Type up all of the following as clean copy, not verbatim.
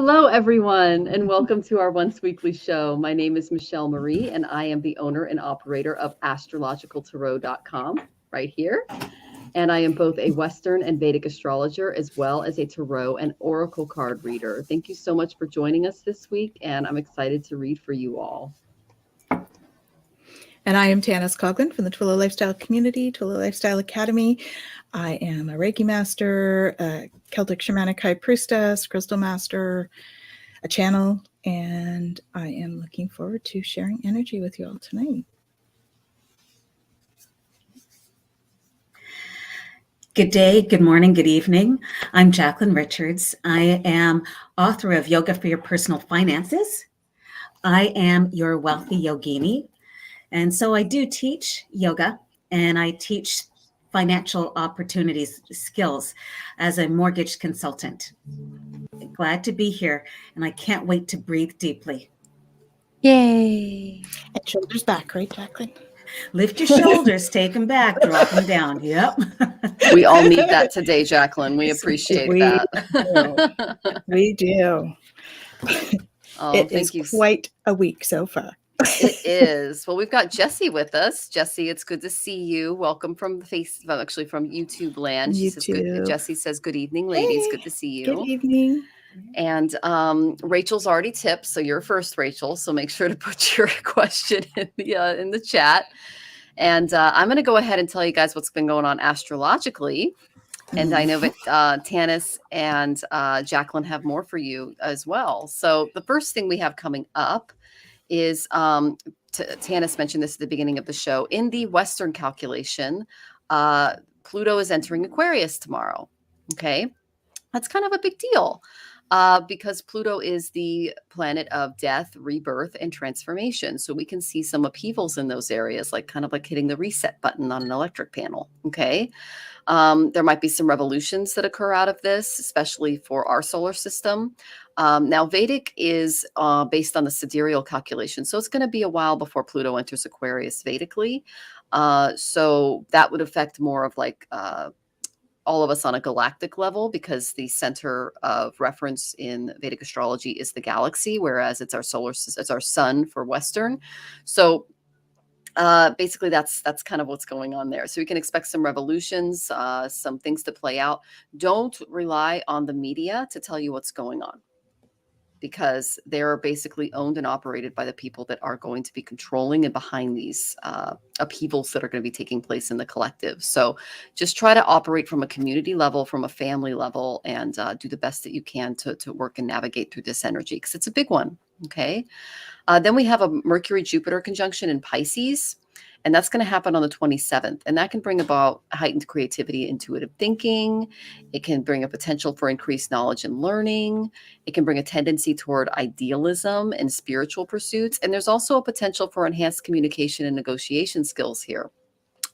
Hello, everyone, and welcome to our once weekly show. My name is Michelle Marie, and I am the owner and operator of astrologicaltarot.com right here. And I am both a Western and Vedic astrologer, as well as a tarot and oracle card reader. Thank you so much for joining us this week, and I'm excited to read for you all. And I am Tanys Coughlan from the Twillow Lifestyle Community, Twillow Lifestyle Academy. I am a Reiki master, a Celtic Shamanic high priestess, crystal master, a channel, and I am looking forward to sharing energy with you all tonight. Good day, good morning, good evening. I'm Jacqueline Richards. I am author of Yoga for Your Personal Finances. I am your wealthy yogini. And so I do teach yoga, and I teach financial opportunities skills as a mortgage consultant. Glad to be here, and I can't wait to breathe deeply. Yay! And shoulders back, right, Jacqueline? Lift your shoulders, take them back, drop them down. Yep. We all need that today, Jacqueline. We appreciate that. We do. Oh, it thank is you. Quite a week so far. It is. Well, we've got Jessie with us. Jessie, it's good to see you. Welcome from from YouTube land. Jessie says, good evening, ladies. Hey, good to see you. Good evening. And Rachel's already tipped, so you're first, Rachel. So make sure to put your question in the chat. And I'm going to go ahead and tell you guys what's been going on astrologically. And I know that Tanys and Jacqueline have more for you as well. So the first thing we have coming up is Tanys mentioned this at the beginning of the show. In the Western calculation, Pluto is entering Aquarius tomorrow. Okay, that's kind of a big deal because Pluto is the planet of death, rebirth, and transformation. So we can see some upheavals in those areas, like kind of like hitting the reset button on an electric panel. Okay. There might be some revolutions that occur out of this, especially for our solar system. Now, Vedic is based on the sidereal calculation. So it's going to be a while before Pluto enters Aquarius Vedically. So that would affect more of like all of us on a galactic level, because the center of reference in Vedic astrology is the galaxy, whereas it's our solar system, it's our sun for Western. So basically that's kind of what's going on there. So we can expect some revolutions, some things to play out. Don't rely on the media to tell you what's going on, because they're basically owned and operated by the people that are going to be controlling and behind these upheavals that are going to be taking place in the collective. So just try to operate from a community level, from a family level, and do the best that you can to work and navigate through this energy, because it's a big one. Okay. Then we have a Mercury-Jupiter conjunction in Pisces, and that's going to happen on the 27th. And that can bring about heightened creativity, intuitive thinking. It can bring a potential for increased knowledge and learning. It can bring a tendency toward idealism and spiritual pursuits. And there's also a potential for enhanced communication and negotiation skills here,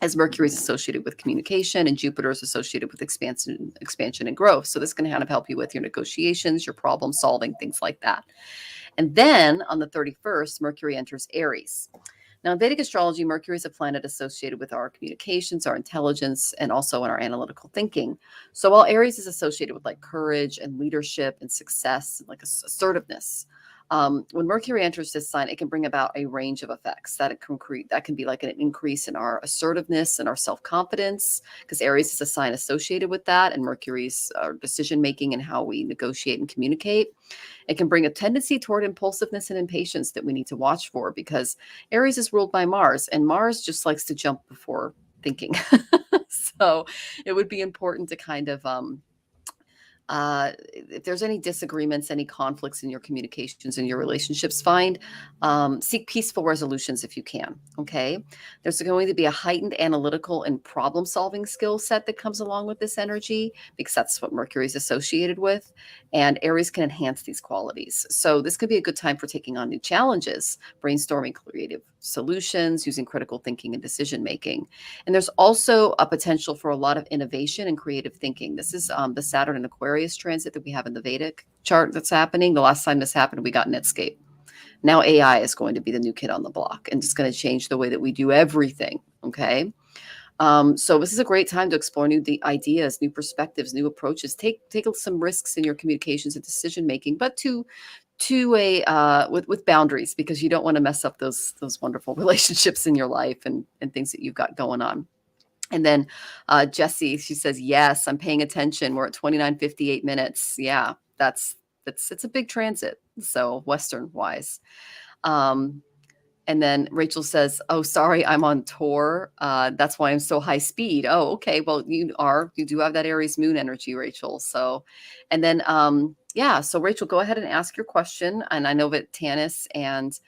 as Mercury is associated with communication and Jupiter is associated with expansion and growth. So this can kind of help you with your negotiations, your problem solving, things like that. And then on the 31st, Mercury enters Aries. Now, in Vedic astrology, Mercury is a planet associated with our communications, our intelligence, and also in our analytical thinking. So while Aries is associated with like courage and leadership and success, and like assertiveness, when Mercury enters this sign, it can bring about a range of effects that can be like an increase in our assertiveness and our self-confidence, because Aries is a sign associated with that, and Mercury's decision-making and how we negotiate and communicate. It can bring a tendency toward impulsiveness and impatience that we need to watch for, because Aries is ruled by Mars, and Mars just likes to jump before thinking. So it would be important to kind of if there's any disagreements, any conflicts in your communications and your relationships, seek peaceful resolutions if you can. Okay. There's going to be a heightened analytical and problem solving skill set that comes along with this energy, because that's what Mercury is associated with. And Aries can enhance these qualities. So this could be a good time for taking on new challenges, brainstorming creative solutions, using critical thinking and decision making. And there's also a potential for a lot of innovation and creative thinking. This is the Saturn and Aquarius transit that we have in the Vedic chart that's happening. The last time this happened, we got Netscape. Now AI is going to be the new kid on the block, and it's going to change the way that we do everything. Okay. So this is a great time to explore new ideas, new perspectives, new approaches. Take some risks in your communications and decision making, but to with boundaries, because you don't want to mess up those wonderful relationships in your life and things that you've got going on. And then Jessie, she says, yes, I'm paying attention. We're at 29:58 minutes. Yeah, it's a big transit. So Western wise. And then Rachel says, oh, sorry, I'm on tour. That's why I'm so high speed. Oh, okay. Well, you do have that Aries moon energy, Rachel. So, and then, yeah. So Rachel, go ahead and ask your question. And I know that Tanys and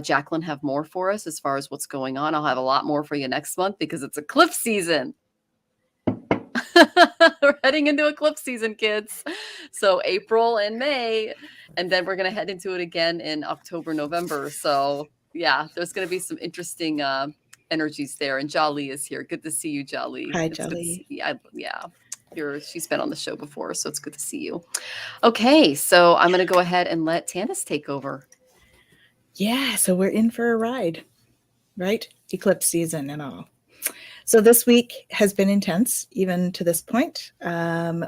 Jacqueline have more for us as far as what's going on. I'll have a lot more for you next month because it's eclipse season. We're heading into eclipse season, kids. So April and May, and then we're going to head into it again in October, November. So yeah, there's going to be some interesting energies there. And Jolly is here. Good to see you, Jolly. Hi, It's Jolly. Yeah. She's been on the show before, so it's good to see you. Okay, so I'm going to go ahead and let Tanys take over. Yeah, so we're in for a ride, right? Eclipse season and all. So this week has been intense, even to this point.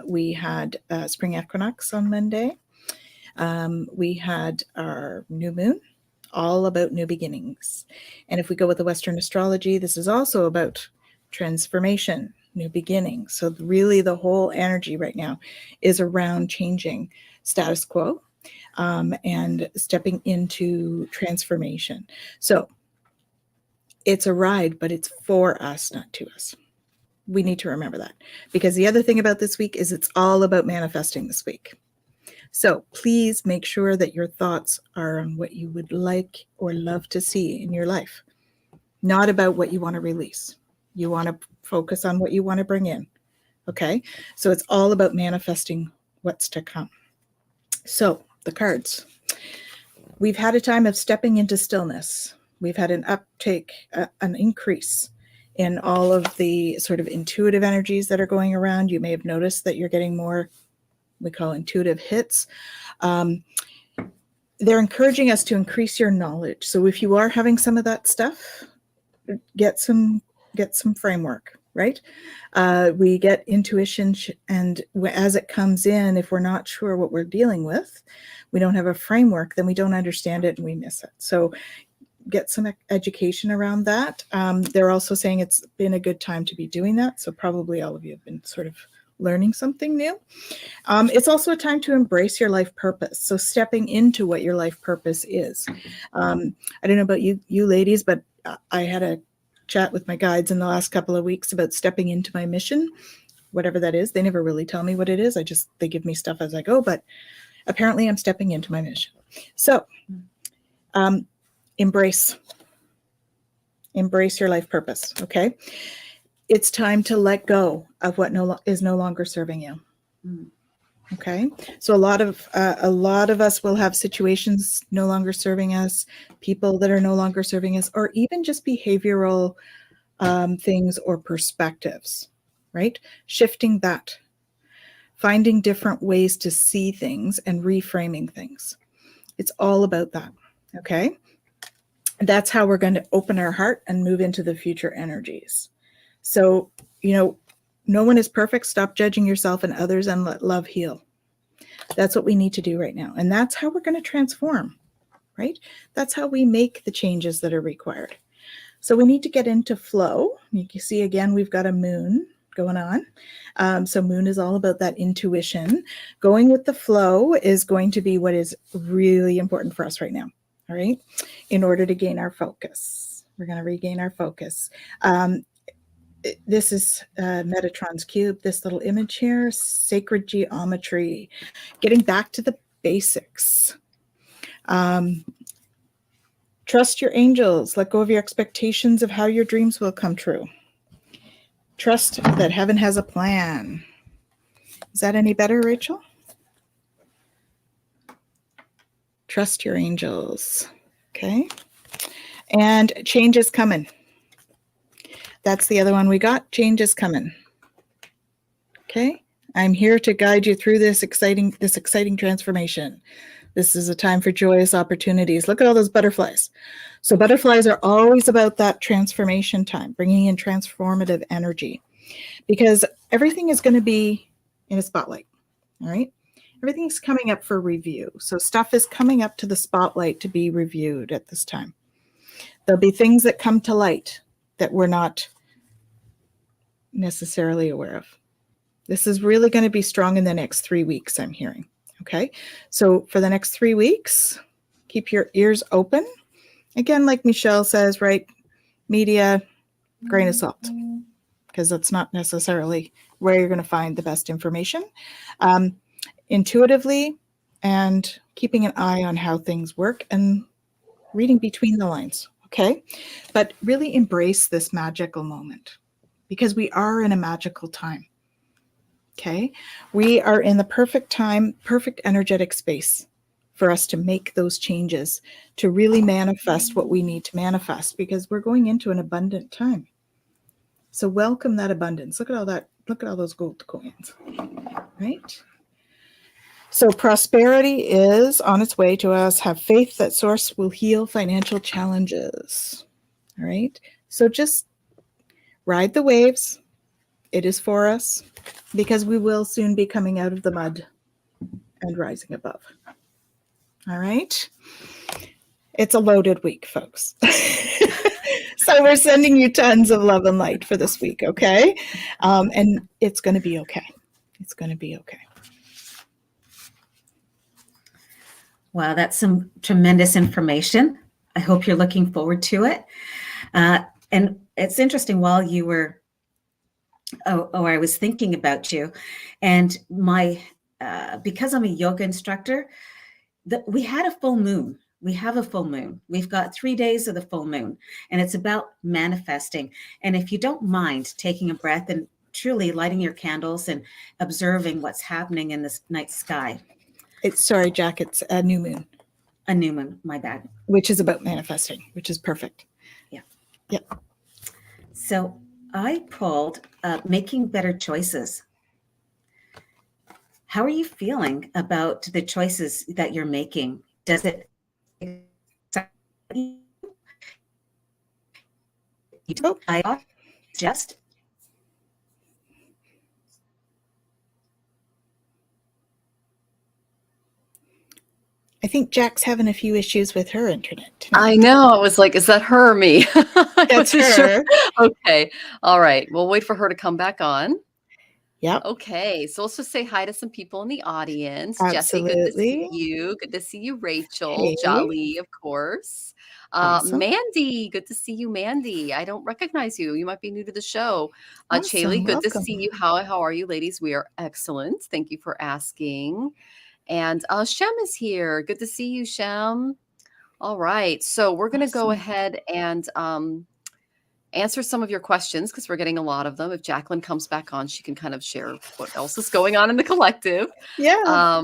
We had spring equinox on Monday. We had our new moon, all about new beginnings. And if we go with the Western astrology, this is also about transformation, new beginnings. So really the whole energy right now is around changing status quo and stepping into transformation. So it's a ride, but it's for us, not to us. We need to remember that, because the other thing about this week is it's all about manifesting this week. So please make sure that your thoughts are on what you would like or love to see in your life, not about what you want to release. You want to focus on what you want to bring in. Okay. So it's all about manifesting what's to come. So the cards. We've had a time of stepping into stillness. We've had an uptake, an increase in all of the sort of intuitive energies that are going around. You may have noticed that you're getting more, we call intuitive hits. They're encouraging us to increase your knowledge. So if you are having some of that stuff, get some framework, right? We get intuition, and as it comes in, if we're not sure what we're dealing with, we don't have a framework, then we don't understand it and we miss it. So get some education around that. They're also saying it's been a good time to be doing that. So probably all of you have been sort of learning something new. It's also a time to embrace your life purpose. So stepping into what your life purpose is. I don't know about you ladies, but I had a chat with my guides in the last couple of weeks about stepping into my mission, whatever that is. They never really tell me what it is. They give me stuff as I go, but apparently I'm stepping into my mission. So, embrace your life purpose. Okay. It's time to let go of what is no longer serving you. Okay. So a lot of us will have situations no longer serving us, people that are no longer serving us, or even just behavioral things or perspectives, right? Shifting that, finding different ways to see things and reframing things. It's all about that. Okay. That's how we're going to open our heart and move into the future energies. So, no one is perfect. Stop judging yourself and others and let love heal. That's what we need to do right now. And that's how we're going to transform, right? That's how we make the changes that are required. So we need to get into flow. You can see again, we've got a moon going on. So moon is all about that intuition. Going with the flow is going to be what is really important for us right now. All right. In order to gain our focus, we're going to regain our focus. This is Metatron's cube, this little image here, sacred geometry, getting back to the basics. Trust your angels. Let go of your expectations of how your dreams will come true. Trust that heaven has a plan. Is that any better, Rachel? Trust your angels. Okay. And change is coming. That's the other one we got. Change is coming. Okay. I'm here to guide you through this exciting transformation. This is a time for joyous opportunities. Look at all those butterflies. So butterflies are always about that transformation time, bringing in transformative energy, because everything is going to be in a spotlight. All right. Everything's coming up for review. So stuff is coming up to the spotlight to be reviewed at this time. There'll be things that come to light that we're not necessarily aware of. This is really going to be strong in the next 3 weeks, I'm hearing. Okay. So for the next 3 weeks, keep your ears open. Again, like Michelle says, right? Media, grain of salt, because that's not necessarily where you're going to find the best information. Intuitively, and keeping an eye on how things work and reading between the lines. Okay. But really embrace this magical moment, because we are in a magical time. Okay. We are in the perfect time, perfect energetic space for us to make those changes, to really manifest what we need to manifest, because we're going into an abundant time. So welcome that abundance. Look at all that. Look at all those gold coins, right? So prosperity is on its way to us. Have faith that source will heal financial challenges. All right. So just ride the waves. It is for us, because we will soon be coming out of the mud and rising above. All right. It's a loaded week, folks. So we're sending you tons of love and light for this week. Okay. And it's going to be okay. It's going to be okay. Wow, that's some tremendous information. I hope you're looking forward to it. And it's interesting, while you were, I was thinking about you, and because I'm a yoga instructor, we had a full moon. We have a full moon. We've got 3 days of the full moon, and it's about manifesting. And if you don't mind taking a breath and truly lighting your candles and observing what's happening in this night sky. Sorry, Jack, it's a new moon. A new moon, my bad. Which is about manifesting, which is perfect. Yeah. Yeah. So I pulled making better choices. How are you feeling about the choices that you're making? Does it excite you? I just I think Jack's having a few issues with her internet tonight. I know. I was like, is that her or me? I That's wasn't her. sure. Okay. All right. We'll wait for her to come back on. Yep. Okay. So let's just say hi to some people in the audience. Jesse, good to see Absolutely. you. Good to see you, Rachel. Hey. Jolly, of course. Awesome. Mandy, good to see you, Mandy. I don't recognize you. You might be new to the show. Awesome. Chaley, good to Welcome. see you. How are you, ladies? We are excellent. Thank you for asking. And Shem is here. Good to see you, Shem. All right. So we're going to go Awesome. ahead and answer some of your questions, because we're getting a lot of them. If Jacqueline comes back on, she can kind of share what else is going on in the collective. Yeah.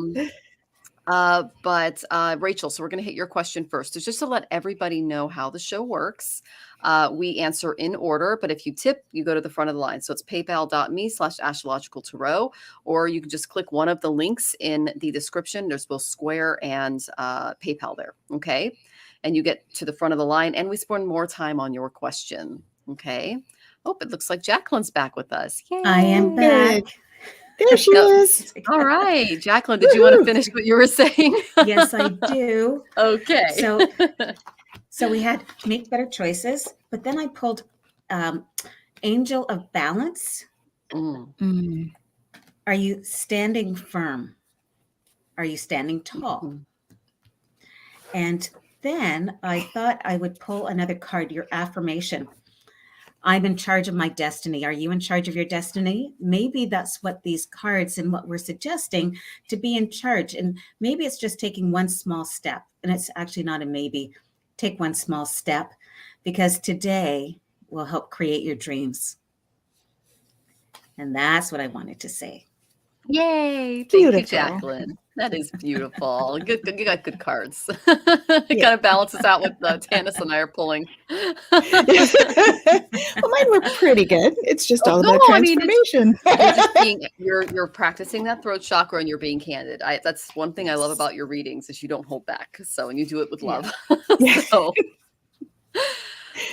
But Rachel, so we're going to hit your question first. So just to let everybody know how the show works, we answer in order, but if you tip, you go to the front of the line. So it's paypal.me/astrologicaltarot, or you can just click one of the links in the description. There's both Square and PayPal there. Okay. And you get to the front of the line, and we spend more time on your question. Okay. Oh, it looks like Jacqueline's back with us. Yay. I am back. There she is. All right. Jacqueline, did you want to finish what you were saying? Yes, I do. Okay. So we had make better choices, but then I pulled Angel of Balance. Mm. Are you standing firm? Are you standing tall? And then I thought I would pull another card, your affirmation. I'm in charge of my destiny. Are you in charge of your destiny? Maybe that's what these cards and what we're suggesting, to be in charge. And maybe it's just taking one small step. And it's actually not a maybe. Take one small step, because today will help create your dreams. And that's what I wanted to say. Yay. Thank Beautiful. you, Jacqueline. That is beautiful. Good, you got good cards. It Yeah. kind of balances out what Tanys and I are pulling. Well, mine were pretty good. It's just all No, about I mean, transformation. you're just being you're practicing that throat chakra and you're being candid. That's one thing I love about your readings is you don't hold back. So, and you do it with Yeah. love. Yeah. So,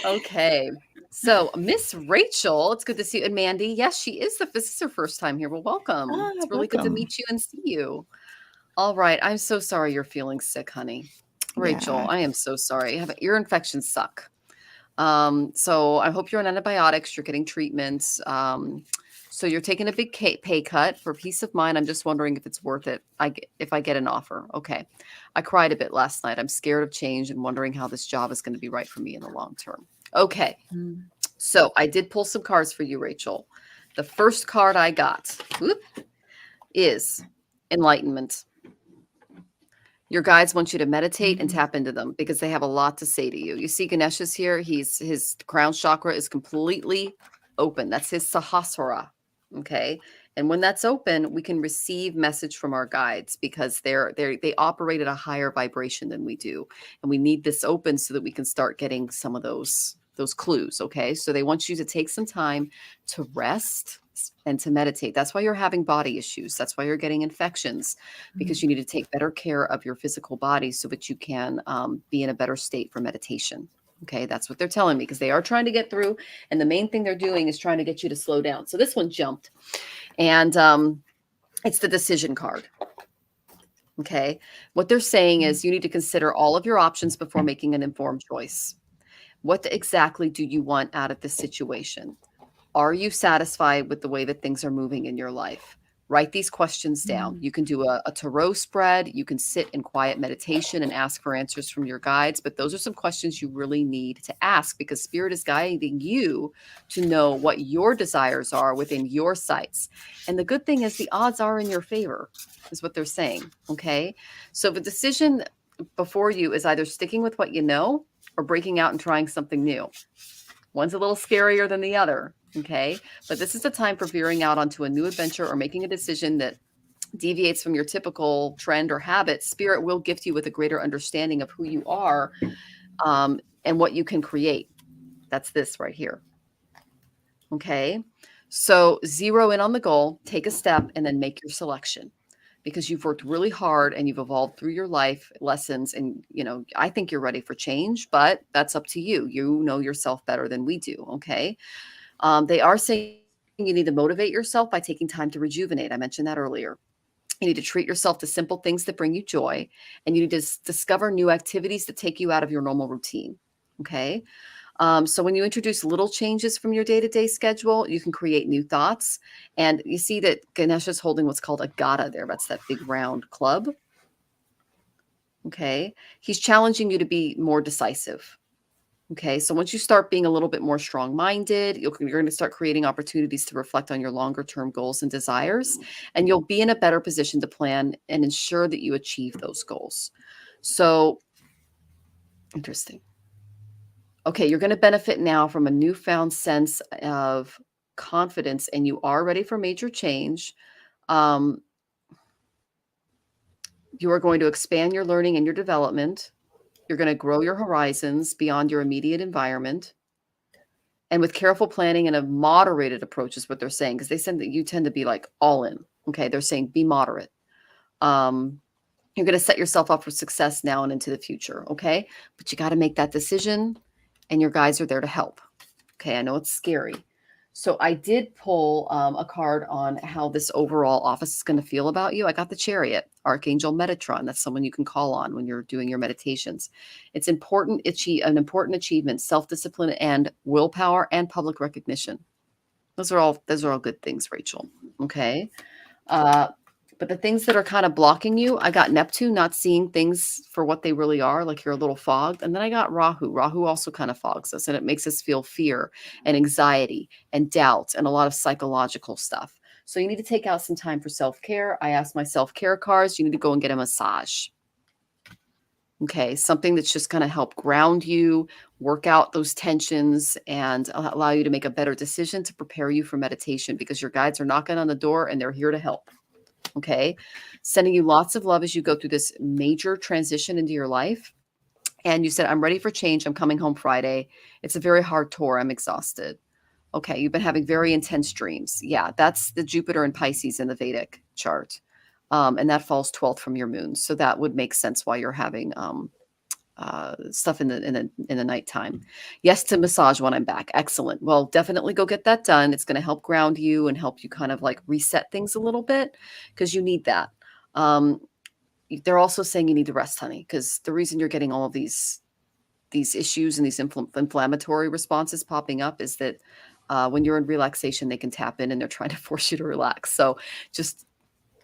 okay. So, Miss Rachel, it's good to see you. And Mandy, yes, she is this is her first time here. Well, welcome. It's really good to Welcome. meet you and see you. All right. I'm so sorry you're feeling sick, honey. Rachel, Yeah. I am so sorry. Ear infections suck. So I hope you're on antibiotics, you're getting treatments. So you're taking a big pay cut for peace of mind. I'm just wondering if it's worth it. If I get an offer. Okay. I cried a bit last night. I'm scared of change and wondering how this job is going to be right for me in the long term. Okay. So I did pull some cards for you, Rachel. The first card I got is enlightenment. Your guides want you to meditate and tap into them because they have a lot to say to you. You see Ganesh is here. His crown chakra is completely open. That's his Sahasrara. Okay. And when that's open, we can receive message from our guides because they operate at a higher vibration than we do. And we need this open so that we can start getting some of those clues. Okay. So they want you to take some time to rest and to meditate. That's why you're having body issues. That's why you're getting infections, because you need to take better care of your physical body so that you can be in a better state for meditation. Okay, that's what they're telling me because they are trying to get through. And the main thing they're doing is trying to get you to slow down. So this one jumped and it's the decision card. Okay, what they're saying is you need to consider all of your options before making an informed choice. What exactly do you want out of this situation? Are you satisfied with the way that things are moving in your life? Write these questions down. You can do a tarot spread. You can sit in quiet meditation and ask for answers from your guides. But those are some questions you really need to ask because Spirit is guiding you to know what your desires are within your sights. And the good thing is the odds are in your favor, is what they're saying. Okay. So the decision before you is either sticking with what you know or breaking out and trying something new. One's a little scarier than the other. Okay. But this is the time for veering out onto a new adventure or making a decision that deviates from your typical trend or habit. Spirit will gift you with a greater understanding of who you are and what you can create. That's this right here. Okay. So zero in on the goal, take a step, and then make your selection. Because you've worked really hard and you've evolved through your life lessons. And, I think you're ready for change, but that's up to you. You know yourself better than we do. Okay. They are saying you need to motivate yourself by taking time to rejuvenate. I mentioned that earlier. You need to treat yourself to simple things that bring you joy. And you need to discover new activities that take you out of your normal routine. Okay. So when you introduce little changes from your day-to-day schedule, you can create new thoughts. And you see that Ganesh is holding what's called a gada there. That's that big round club. Okay. He's challenging you to be more decisive. Okay. So once you start being a little bit more strong-minded, you're going to start creating opportunities to reflect on your longer-term goals and desires. And you'll be in a better position to plan and ensure that you achieve those goals. So interesting. Okay, you're going to benefit now from a newfound sense of confidence, and you are ready for major change. You are going to expand your learning and your development. You're going to grow your horizons beyond your immediate environment. And with careful planning and a moderated approach is what they're saying, because they said that you tend to be like all in. Okay, they're saying be moderate. You're going to set yourself up for success now and into the future. Okay, but you got to make that decision. And your guides are there to help. Okay, I know it's scary. So I did pull a card on how this overall office is going to feel about you. I got the Chariot, Archangel Metatron. That's someone you can call on when you're doing your meditations. It's an important achievement, self-discipline and willpower and public recognition. Those are all good things, Rachel. Okay. But the things that are kind of blocking you, I got Neptune, not seeing things for what they really are, like you're a little fogged. And then I got Rahu. Rahu also kind of fogs us, and it makes us feel fear and anxiety and doubt and a lot of psychological stuff. So you need to take out some time for self-care. I asked my self-care cards. You need to go and get a massage. Okay, something that's just going to help ground you, work out those tensions, and allow you to make a better decision to prepare you for meditation, because your guides are knocking on the door and they're here to help. Okay. Sending you lots of love as you go through this major transition into your life. And you said, I'm ready for change. I'm coming home Friday. It's a very hard tour. I'm exhausted. Okay. You've been having very intense dreams. Yeah. That's the Jupiter and Pisces in the Vedic chart. And that falls 12th from your moon. So that would make sense why you're having stuff in the nighttime. Yes to massage when I'm back. Excellent. Well, definitely go get that done. It's going to help ground you and help you kind of like reset things a little bit because you need that. They're also saying you need to rest, honey, because the reason you're getting all of these issues and these inflammatory responses popping up is that when you're in relaxation, they can tap in and they're trying to force you to relax. So just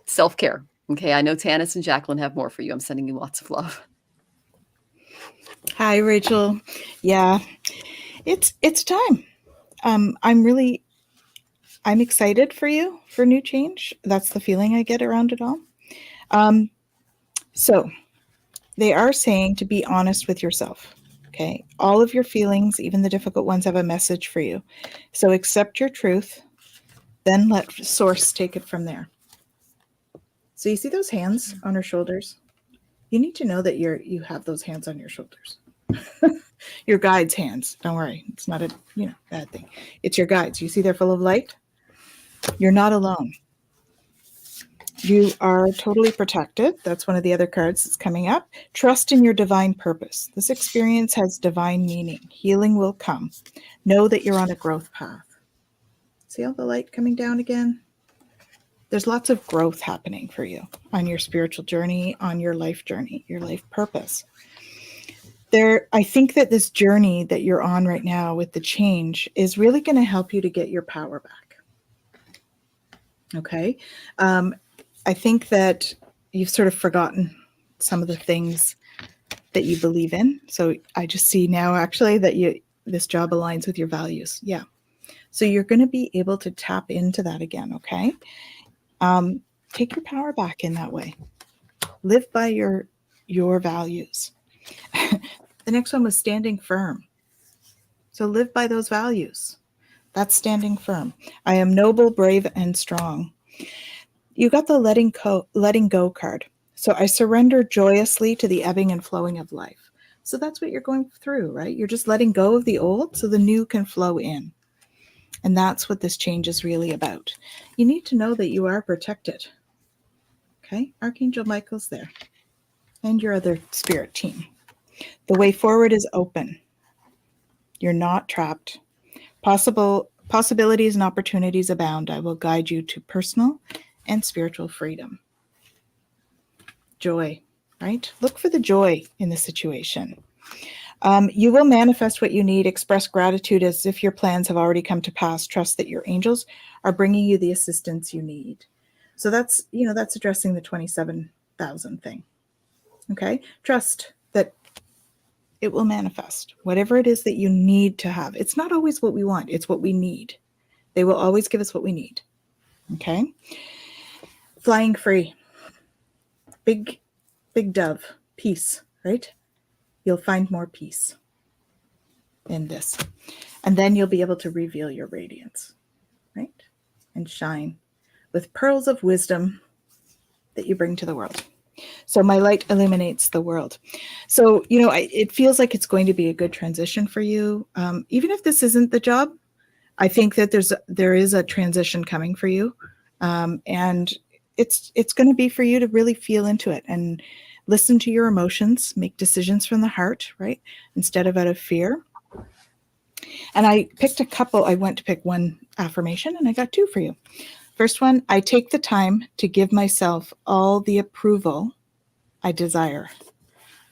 self-care. Okay. I know Tanys and Jacqueline have more for you. I'm sending you lots of love. Hi, Rachel. Yeah, it's time. I'm excited for you for new change. That's the feeling I get around it all. So they are saying to be honest with yourself. Okay. All of your feelings, even the difficult ones, have a message for you. So accept your truth, then let source take it from there. So you see those hands on her shoulders? You need to know that you have those hands on your shoulders. Your guide's hands. Don't worry. It's not a bad thing. It's your guides. You see they're full of light? You're not alone. You are totally protected. That's one of the other cards that's coming up. Trust in your divine purpose. This experience has divine meaning. Healing will come. Know that you're on a growth path. See all the light coming down again? There's lots of growth happening for you on your spiritual journey, on your life journey, your life purpose. I think that this journey that you're on right now with the change is really going to help you to get your power back. Okay. I think that you've sort of forgotten some of the things that you believe in. So I just see now actually that this job aligns with your values. Yeah. So you're going to be able to tap into that again. Okay. Take your power back in that way. Live by your values. The next one was standing firm. So live by those values. That's standing firm. I am noble, brave, and strong. You got the letting go card. So I surrender joyously to the ebbing and flowing of life. So that's what you're going through, right? You're just letting go of the old so the new can flow in. And that's what this change is really about. You need to know that you are protected. Okay? Archangel Michael's there. And your other spirit team. The way forward is open. You're not trapped. Possibilities and opportunities abound. I will guide you to personal and spiritual freedom. Joy, right? Look for the joy in the situation. You will manifest what you need. Express gratitude as if your plans have already come to pass. Trust that your angels are bringing you the assistance you need. So that's addressing the 27,000 thing. Okay? Trust that it will manifest. Whatever it is that you need to have. It's not always what we want. It's what we need. They will always give us what we need. Okay? Flying free. Big dove. Peace, right? You'll find more peace in this. And then you'll be able to reveal your radiance, right? And shine with pearls of wisdom that you bring to the world. So my light illuminates the world. So, it feels like it's going to be a good transition for you. Even if this isn't the job, I think that there is a transition coming for you. And it's going to be for you to really feel into it and listen to your emotions, make decisions from the heart, right? Instead of out of fear. And I picked a couple. I went to pick one affirmation and I got two for you. First one, I take the time to give myself all the approval I desire.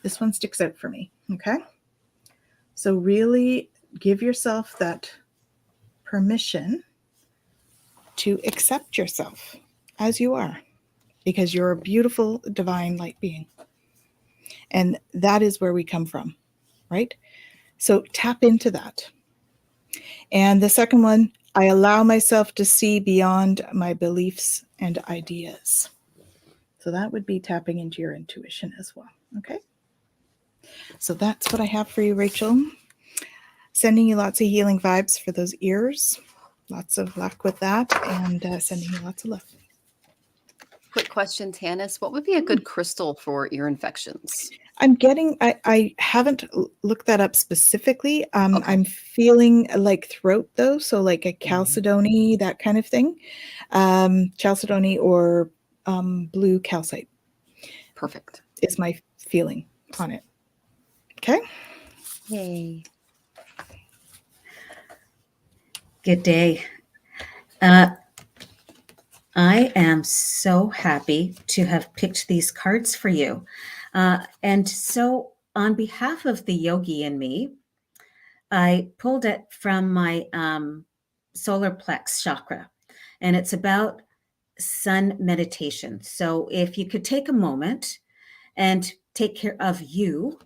This one sticks out for me, okay? So really give yourself that permission to accept yourself as you are, because you're a beautiful, divine light being. And that is where we come from, right? So tap into that. And the second one, I allow myself to see beyond my beliefs and ideas. So that would be tapping into your intuition as well. Okay. So that's what I have for you, Rachel. Sending you lots of healing vibes for those ears. Lots of luck with that, and sending you lots of love. quick question, Tanys. What would be a good crystal for ear infections? I haven't looked that up specifically. Okay. I'm feeling like throat though. So like a chalcedony, that kind of thing. Chalcedony or blue calcite Perfect. is my feeling on it. Okay. Yay. Good day. I am so happy to have picked these cards for you. And so, on behalf of the yogi in me, I pulled it from my solar plex chakra, and it's about sun meditation. So, if you could take a moment and take care of you,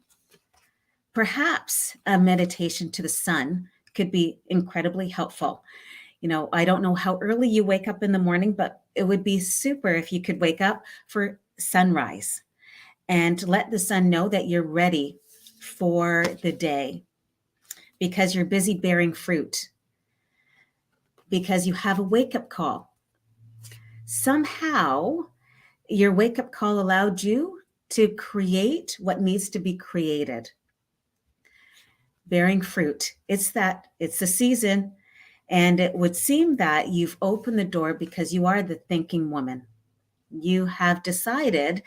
perhaps a meditation to the sun could be incredibly helpful. You know, I don't know how early you wake up in the morning, but it would be super if you could wake up for sunrise and let the sun know that you're ready for the day because you're busy bearing fruit, because you have a wake-up call. Somehow, your wake-up call allowed you to create what needs to be created. Bearing fruit. It's the season. And it would seem that you've opened the door because you are the thinking woman. You have decided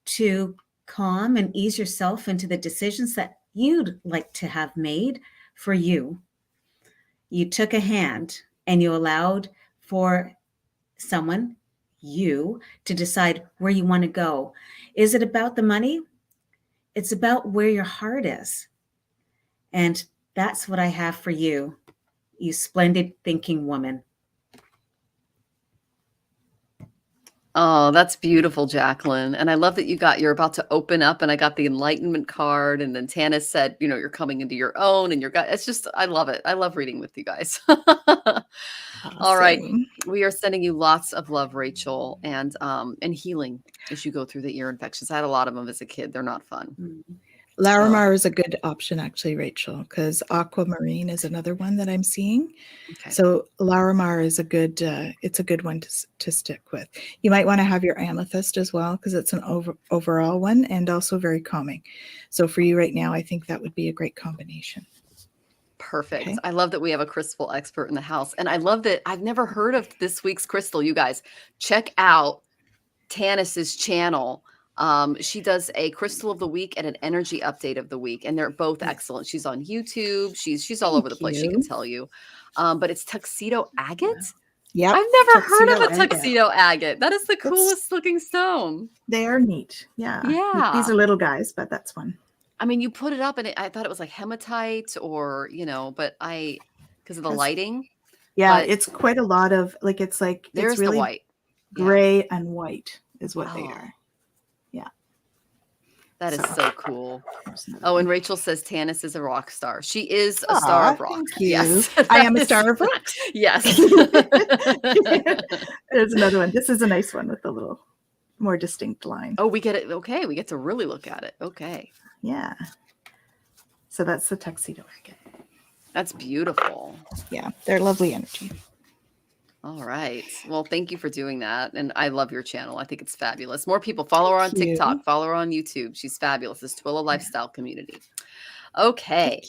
to calm and ease yourself into the decisions that you'd like to have made for you. You took a hand and you allowed for someone, you, to decide where you want to go. Is it about the money? It's about where your heart is. And that's what I have for you. You splendid thinking woman. Oh, that's beautiful, Jacqueline. And I love that you're about to open up, and I got the enlightenment card. And then Tanys said, you're coming into your own, and it's just, I love it. I love reading with you guys. All right. Awesome. We are sending you lots of love, Rachel, and healing as you go through the ear infections. I had a lot of them as a kid. They're not fun. Mm-hmm. Larimar is a good option, actually, Rachel, because aquamarine is another one that I'm seeing. Okay. So Larimar is it's a good one to stick with. You might want to have your amethyst as well, because it's an overall one and also very calming. So for you right now, I think that would be a great combination. Perfect. Okay. I love that we have a crystal expert in the house. And I love that I've never heard of this week's crystal. You guys, check out Tanys's channel. She does a crystal of the week and an energy update of the week, and they're both excellent. She's on YouTube. She's all over the place. She can tell you. But it's tuxedo agate. Yeah, I've never heard of a tuxedo agate. That is the coolest looking stone. They are neat. Yeah. Yeah. These are little guys, but that's one. I mean, you put it up, and I thought it was like hematite, or but because of the lighting. Yeah, it's quite a lot of it's there's really the white, gray and white is what they are. Yeah, that is so cool. Oh, and Rachel says Tanys is a rock star. She is a star of rock. Thank you. Yes, I am a star of rock. Yes. There's another one. This is a nice one with a little more distinct line. Oh, we get it. Okay, we get to really look at it. Okay. Yeah. So that's the tuxedo agate. That's beautiful. Yeah, they're lovely energy. All right. Well, thank you for doing that. And I love your channel. I think it's fabulous. More people follow her on TikTok, follow her on YouTube. She's fabulous. This Twillow Lifestyle Community. Okay.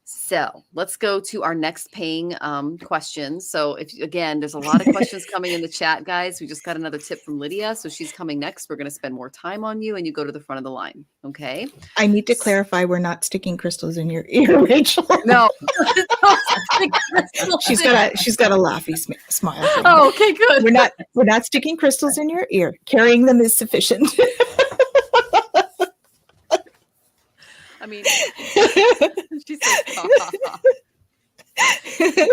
So let's go to our next paying questions. So there's a lot of questions coming in the chat, guys. We just got another tip from Lydia. So she's coming next. We're going to spend more time on you, and you go to the front of the line. Okay. I need to clarify, we're not sticking crystals in your ear, Rachel. No. She's got a laughy smile. Oh, okay, good. We're not sticking crystals in your ear. Carrying them is sufficient. I mean, she says,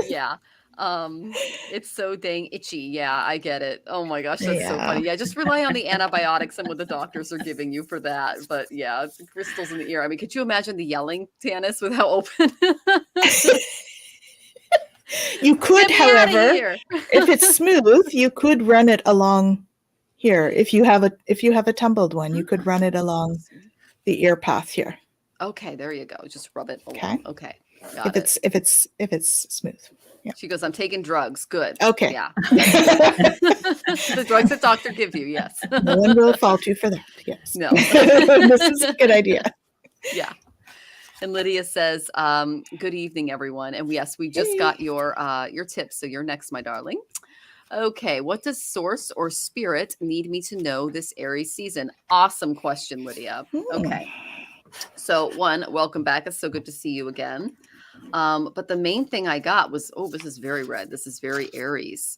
yeah. It's so dang itchy. Yeah, I get it. Oh my gosh, that's so funny. Yeah, just rely on the antibiotics and what the doctors are giving you for that. But yeah, it's crystals in the ear. I mean, could you imagine the yelling, Tanys, with how open? You could, however, if it's smooth, you could run it along here. If you have a tumbled one, you could run it along the ear path here. Okay, there you go. Just rub it along. Okay. If it's smooth. Yeah. She goes, I'm taking drugs. Good. Okay. Yeah. The drugs that doctor give you. Yes. No one will fault you for that. Yes. No. This is a good idea. Yeah. And Lydia says, good evening, everyone. And yes, we just Hey. got your tips. So you're next, my darling. Okay. What does source or spirit need me to know this Aries season? Awesome question, Lydia. Okay. So one, welcome back. It's so good to see you again. But the main thing I got was, this is very red. This is very Aries.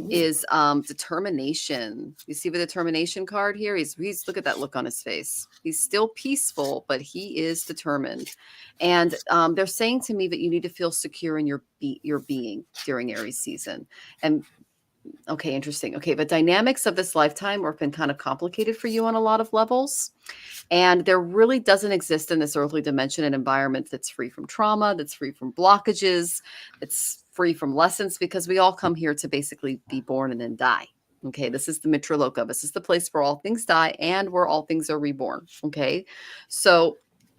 Is determination. You see the determination card here? He's look at that look on his face. He's still peaceful, but he is determined. And they're saying to me that you need to feel secure in your being during Aries season. And okay, interesting. Okay, the dynamics of this lifetime have been kind of complicated for you on a lot of levels. And there really doesn't exist in this earthly dimension an environment that's free from trauma, that's free from blockages, that's free from lessons, because we all come here to basically be born and then die. Okay, this is the Mitra Loka. This is the place where all things die and where all things are reborn. Okay, so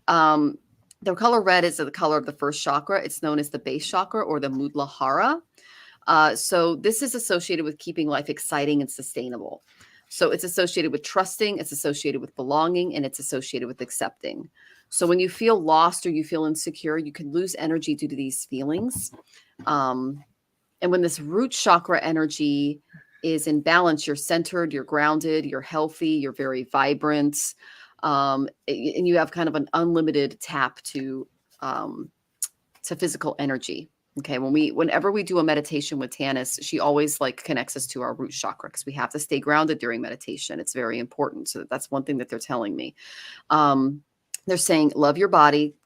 the color red is the color of the first chakra. It's known as the base chakra or the Muladhara. So this is associated with keeping life exciting and sustainable. So it's associated with trusting, it's associated with belonging, and it's associated with accepting. So when you feel lost or you feel insecure, you can lose energy due to these feelings. And when this root chakra energy is in balance, you're centered, you're grounded, you're healthy, you're very vibrant, and you have kind of an unlimited tap to physical energy. Okay. Whenever we do a meditation with Tanys, she always connects us to our root chakra because we have to stay grounded during meditation. It's very important. So that's one thing that they're telling me. They're saying, love your body,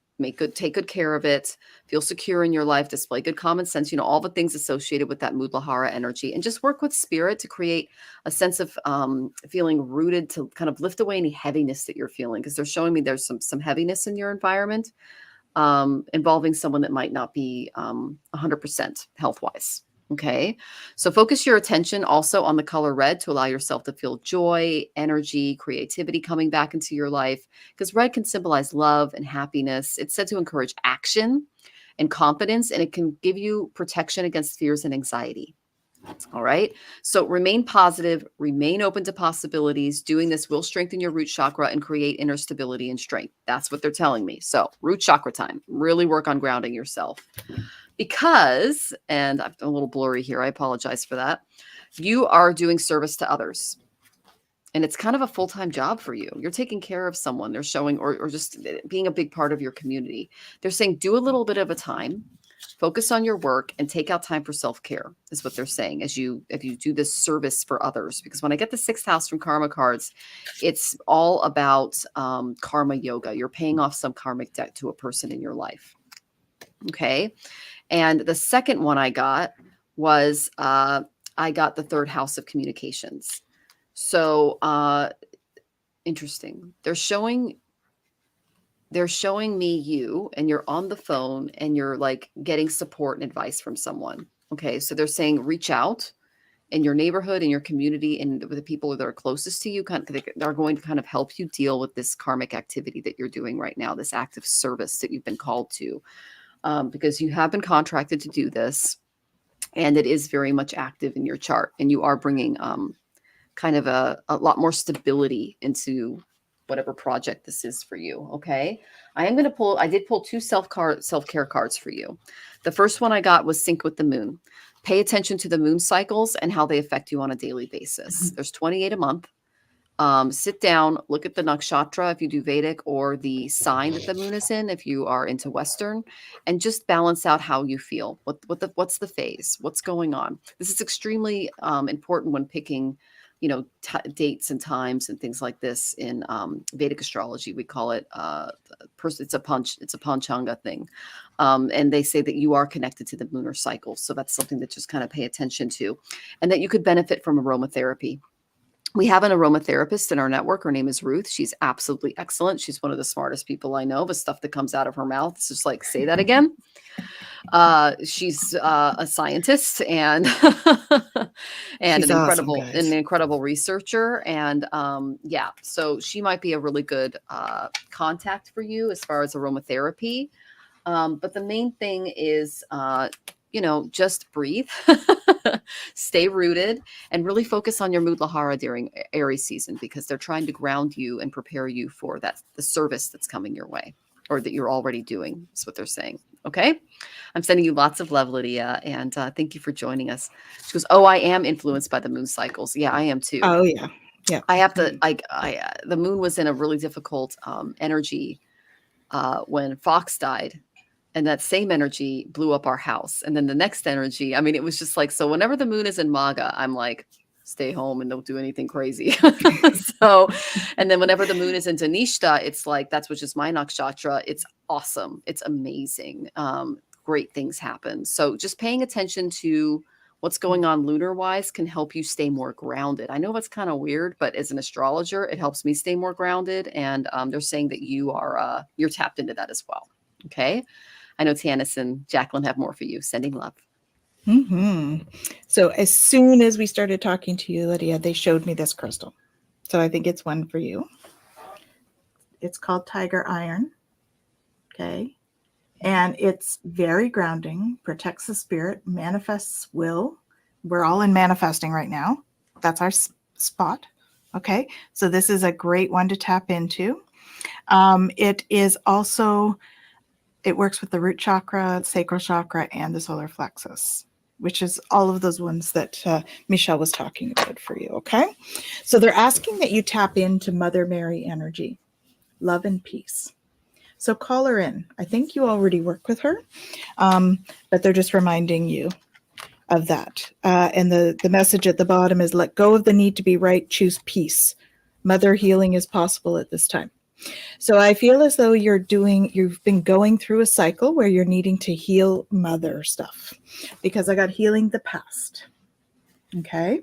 take good care of it, feel secure in your life, display good common sense, all the things associated with that Muladhara energy, and just work with spirit to create a sense of feeling rooted, to kind of lift away any heaviness that you're feeling. Because they're showing me there's some heaviness in your environment. Involving someone that might not be 100% health-wise. Okay. So focus your attention also on the color red to allow yourself to feel joy, energy, creativity coming back into your life, because red can symbolize love and happiness. It's said to encourage action and confidence, and it can give you protection against fears and anxiety. All right. So remain positive, remain open to possibilities. Doing this will strengthen your root chakra and create inner stability and strength. That's what they're telling me. So root chakra time, really work on grounding yourself because, and I'm a little blurry here, I apologize for that. You are doing service to others. And it's kind of a full-time job for you. You're taking care of someone. They're showing, or just being a big part of your community. They're saying, do a little bit of a time. Focus on your work and take out time for self-care is what they're saying if you do this service for others. Because when I get the 6th house from karma cards, it's all about karma yoga. You're paying off some karmic debt to a person in your life. Okay. And the second one I got was I got the 3rd house of communications. So interesting. They're showing me you, and you're on the phone and you're getting support and advice from someone. Okay. So they're saying reach out in your neighborhood, in your community, and with the people that are closest to you, they're going to kind of help you deal with this karmic activity that you're doing right now, this act of service that you've been called to, because you have been contracted to do this, and it is very much active in your chart, and you are bringing kind of a lot more stability into whatever project this is for you. Okay. I did pull 2 self-care cards for you. The first one I got was Sync with the Moon. Pay attention to the moon cycles and how they affect you on a daily basis. There's 28 a month. Sit down, look at the nakshatra if you do Vedic, or the sign that the moon is in if you are into Western, and just balance out how you feel. What's the phase? What's going on? This is extremely important when picking dates and times and things like this in Vedic astrology. We call it it's a panchanga thing. And they say that you are connected to the lunar cycle. So that's something that just kind of pay attention to, and that you could benefit from aromatherapy. We have an aromatherapist in our network. Her name is Ruth. She's absolutely excellent. She's one of the smartest people I know. The stuff that comes out of her mouth, it's just say that again. She's a scientist and and an incredible researcher. And so she might be a really good contact for you as far as aromatherapy. But the main thing is just breathe, stay rooted, and really focus on your Mudlahara during Aries season, because they're trying to ground you and prepare you for the service that's coming your way, or that you're already doing, is what they're saying. Okay. I'm sending you lots of love, Lydia. And thank you for joining us. She goes, oh, I am influenced by the moon cycles. Yeah, I am too. Oh, yeah. Yeah. I have to, the moon was in a really difficult energy when Fox died. And that same energy blew up our house. And then the next energy, I mean, it was just like, so whenever the moon is in Maga, I'm like, stay home and don't do anything crazy. So, and then whenever the moon is in Danishta, it's like, that's which is my nakshatra. It's awesome. It's amazing. Great things happen. So just paying attention to what's going on lunar wise can help you stay more grounded. I know it's kind of weird, but as an astrologer, it helps me stay more grounded. And they're saying that you're tapped into that as well. Okay. I know Tanys and Jacqueline have more for you. Sending love. Mm-hmm. So as soon as we started talking to you, Lydia, they showed me this crystal. So I think it's one for you. It's called Tiger Iron. Okay. And it's very grounding, protects the spirit, manifests will. We're all in manifesting right now. That's our spot. Okay. So this is a great one to tap into. It is also, it works with the root chakra, sacral chakra, and the solar plexus, which is all of those ones that Michelle was talking about for you. Okay. So they're asking that you tap into Mother Mary energy, love and peace. So call her in. I think you already work with her, but they're just reminding you of that. And the message at the bottom is let go of the need to be right, choose peace. Mother healing is possible at this time. So I feel as though you've been going through a cycle where you're needing to heal mother stuff, because I got healing the past. Okay.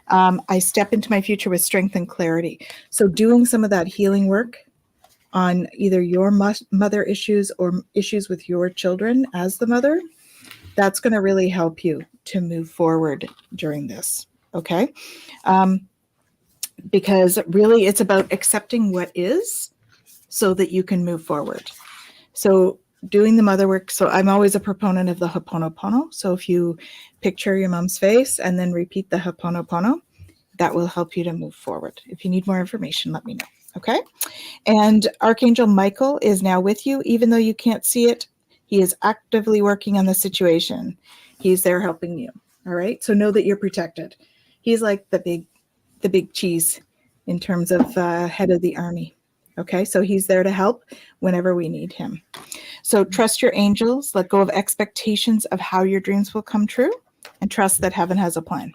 I step into my future with strength and clarity. So doing some of that healing work on either your mother issues or issues with your children as the mother, that's going to really help you to move forward during this. Okay. Because really it's about accepting what is so that you can move forward. So doing the mother work. So I'm always a proponent of the Ho'oponopono. So if you picture your mom's face and then repeat the Ho'oponopono, that will help you to move forward. If you need more information, let me know. Okay. And Archangel Michael is now with you. Even though you can't see it, he is actively working on the situation. He's there helping you. All right. So know that you're protected. He's like the big cheese in terms of head of the army. Okay. So he's there to help whenever we need him. So trust your angels, let go of expectations of how your dreams will come true, and trust that heaven has a plan.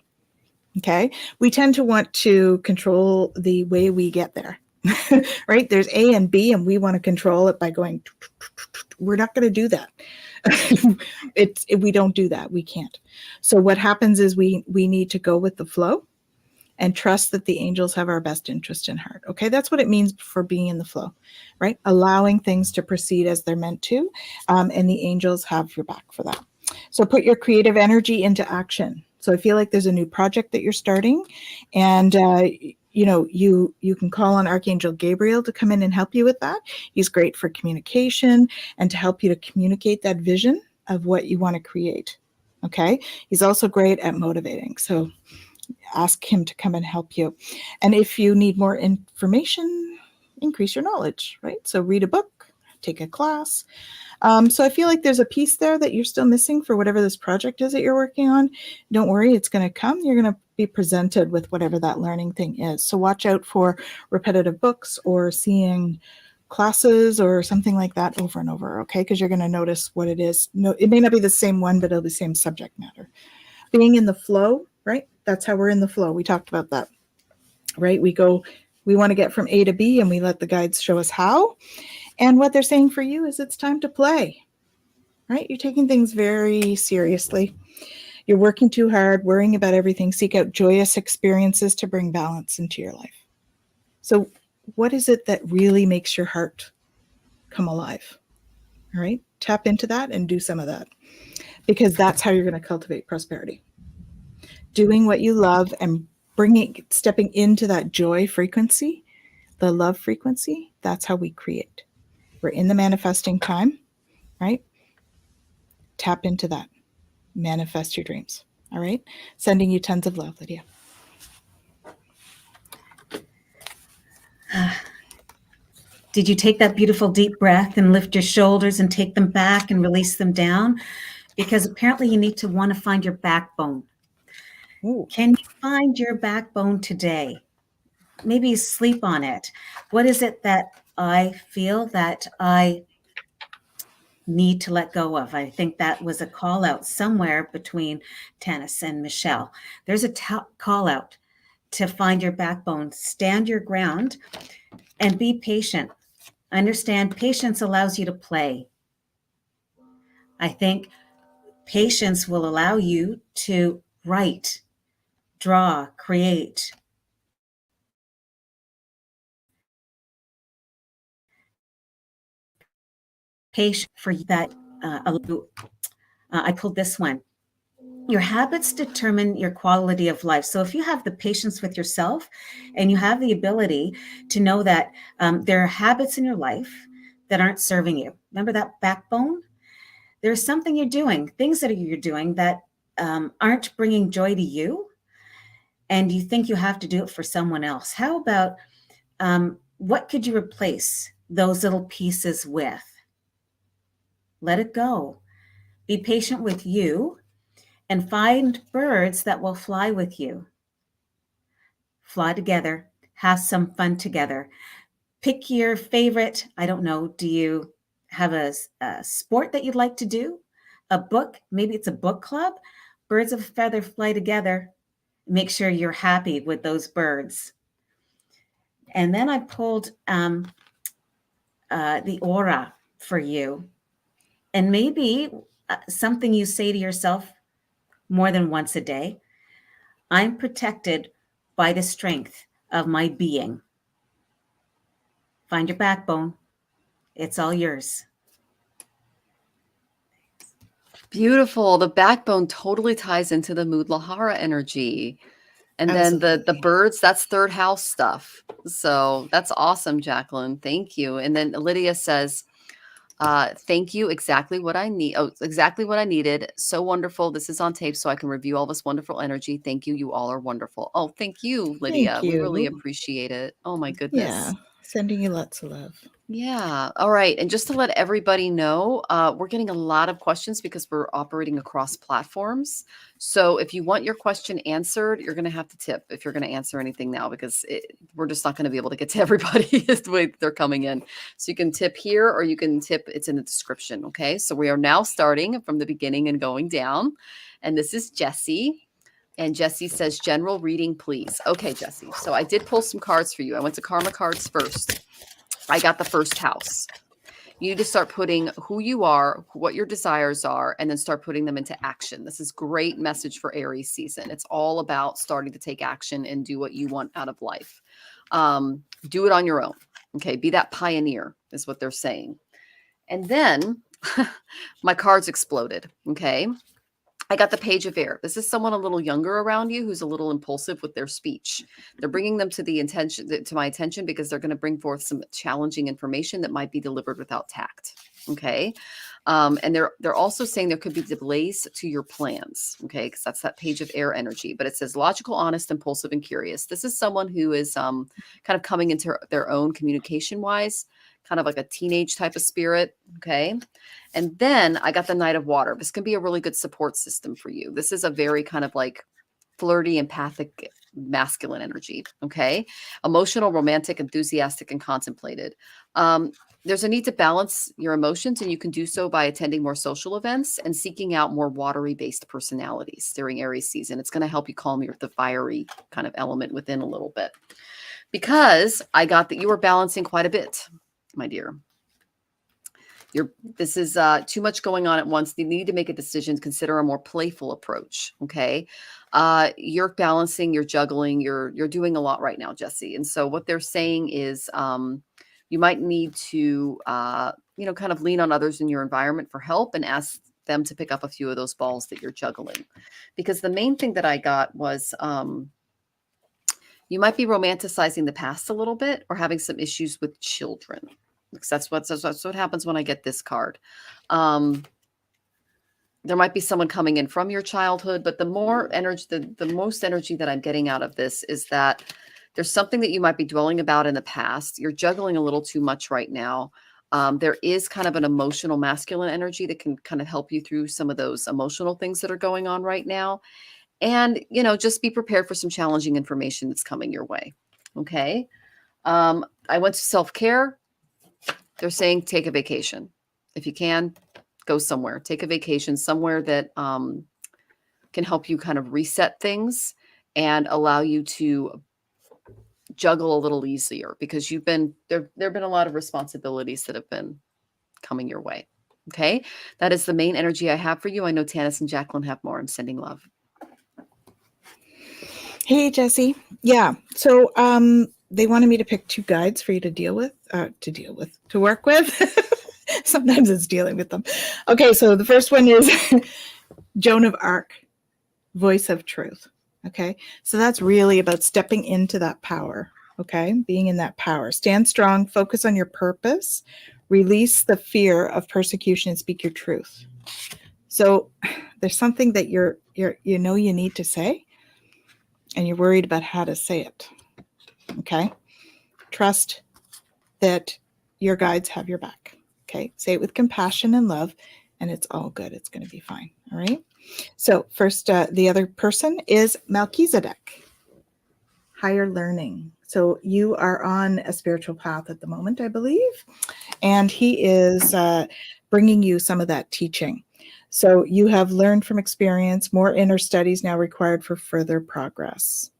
Okay. We tend to want to control the way we get there. Right? There's A and B, and we want to control it by going, we're not going to do that. We don't do that. We can't. So what happens is we need to go with the flow and trust that the angels have our best interest in heart. Okay. That's what it means for being in the flow, right? Allowing things to proceed as they're meant to. And the angels have your back for that. So put your creative energy into action. So I feel like there's a new project that you're starting, and, you can call on Archangel Gabriel to come in and help you with that. He's great for communication and to help you to communicate that vision of what you want to create. Okay. He's also great at motivating. So ask him to come and help you. And if you need more information, increase your knowledge, right? So read a book, take a class. So I feel like there's a piece there that you're still missing for whatever this project is that you're working on. Don't worry, it's going to come. You're going to be presented with whatever that learning thing is. So watch out for repetitive books or seeing classes or something like that over and over, okay? Because you're going to notice what it is. No, it may not be the same one, but it'll be the same subject matter. Being in the flow, right? That's how we're in the flow. We talked about that, right? We want to get from A to B, and we let the guides show us how. And what they're saying for you is it's time to play, right? You're taking things very seriously. You're working too hard, worrying about everything. Seek out joyous experiences to bring balance into your life. So what is it that really makes your heart come alive? All right. Tap into that and do some of that, because that's how you're going to cultivate prosperity. Doing what you love and stepping into that joy frequency, the love frequency, that's how we create. We're in the manifesting time, right? Tap into that. manifest your dreams. All right. Sending you tons of love, Lydia. Did you take that beautiful deep breath and lift your shoulders and take them back and release them down? Because apparently you need to want to find your backbone. Ooh. Can you find your backbone today? Maybe sleep on it. What is it that I feel that I need to let go of? I think that was a call out somewhere between Tanys and Michelle. There's a call out to find your backbone, stand your ground, and be patient. Understand patience allows you to play. I think patience will allow you to write, draw, create. Patient for that. I pulled this one. Your habits determine your quality of life. So if you have the patience with yourself and you have the ability to know that there are habits in your life that aren't serving you. Remember that backbone? There's something you're doing, things that you're doing that aren't bringing joy to you, and you think you have to do it for someone else. How about what could you replace those little pieces with? Let it go. Be patient with you and find birds that will fly with you. Fly together, have some fun together. Pick your favorite, I don't know, do you have a sport that you'd like to do? A book, maybe it's a book club. Birds of a feather fly together. Make sure you're happy with those birds. And then I pulled the aura for you. And maybe something you say to yourself more than once a day. I'm protected by the strength of my being. Find your backbone. It's all yours. Beautiful. The backbone totally ties into the Mudlahara energy. And then the Absolutely. birds, that's third house stuff. So that's awesome, Jacqueline. Thank you. And then Lydia says, thank you. Exactly what I need. Oh, exactly what I needed. So wonderful. This is on tape so I can review all this wonderful energy. Thank you. You all are wonderful. Oh, thank you, Lydia. Thank We really you. appreciate it. Oh my goodness. Yeah. Sending you lots of love. Yeah. All right. And just to let everybody know, we're getting a lot of questions because we're operating across platforms. So if you want your question answered, you're going to have to tip if you're going to answer anything now, because we're just not going to be able to get to everybody the way they're coming in. So you can tip here or you can tip. It's in the description. Okay. So we are now starting from the beginning and going down. And this is Jessie. And Jessie says, general reading, please. Okay, Jessie. So I did pull some cards for you. I went to Karma Cards first. I got the first house. You need to start putting who you are, what your desires are, and then start putting them into action. This is great message for Aries season. It's all about starting to take action and do what you want out of life. Do it on your own. Okay. Be that pioneer is what they're saying. And then my cards exploded. Okay. I got the Page of Air. This is someone a little younger around you who's a little impulsive with their speech. They're bringing them to my attention because they're going to bring forth some challenging information that might be delivered without tact. Okay. And they're also saying there could be delays to your plans. Okay. Because that's that Page of Air energy. But it says logical, honest, impulsive, and curious. This is someone who is kind of coming into their own communication wise, kind of like a teenage type of spirit. Okay. And then I got the Knight of Water. This can be a really good support system for you. This is a very kind of like flirty, empathic, masculine energy. Okay. Emotional, romantic, enthusiastic, and contemplated. There's a need to balance your emotions, and you can do so by attending more social events and seeking out more watery based personalities during Aries season. It's going to help you calm the fiery kind of element within a little bit, because I got that you were balancing quite a bit, my dear. This is too much going on at once. You need to make a decision, consider a more playful approach. Okay. You're balancing, you're juggling, you're doing a lot right now, Jessie. And so what they're saying is you might need to, kind of lean on others in your environment for help and ask them to pick up a few of those balls that you're juggling. Because the main thing that I got was you might be romanticizing the past a little bit or having some issues with children. Because that's what happens when I get this card. there might be someone coming in from your childhood, but the more energy, the most energy that I'm getting out of this is that there's something that you might be dwelling about in the past. You're juggling a little too much right now. There is kind of an emotional masculine energy that can kind of help you through some of those emotional things that are going on right now. And, just be prepared for some challenging information that's coming your way. Okay. I went to self-care. They're saying take a vacation. If you can, go somewhere. Take a vacation somewhere that can help you kind of reset things and allow you to juggle a little easier, because there have been a lot of responsibilities that have been coming your way. Okay. That is the main energy I have for you. I know Tanys and Jacqueline have more. I'm sending love. Hey, Jesse. Yeah. So they wanted me to pick 2 guides for you to work with. Sometimes it's dealing with them. Okay. So the first one is Joan of Arc, voice of truth. Okay. So that's really about stepping into that power. Okay. Being in that power. Stand strong, focus on your purpose, release the fear of persecution, and speak your truth. So there's something that you need to say, and you're worried about how to say it. Okay. Trust that your guides have your back. Okay. Say it with compassion and love, and it's all good. It's going to be fine. All right. So first, the other person is Melchizedek, higher learning. So you are on a spiritual path at the moment, I believe, and he is bringing you some of that teaching. So you have learned from experience, more inner studies now required for further progress.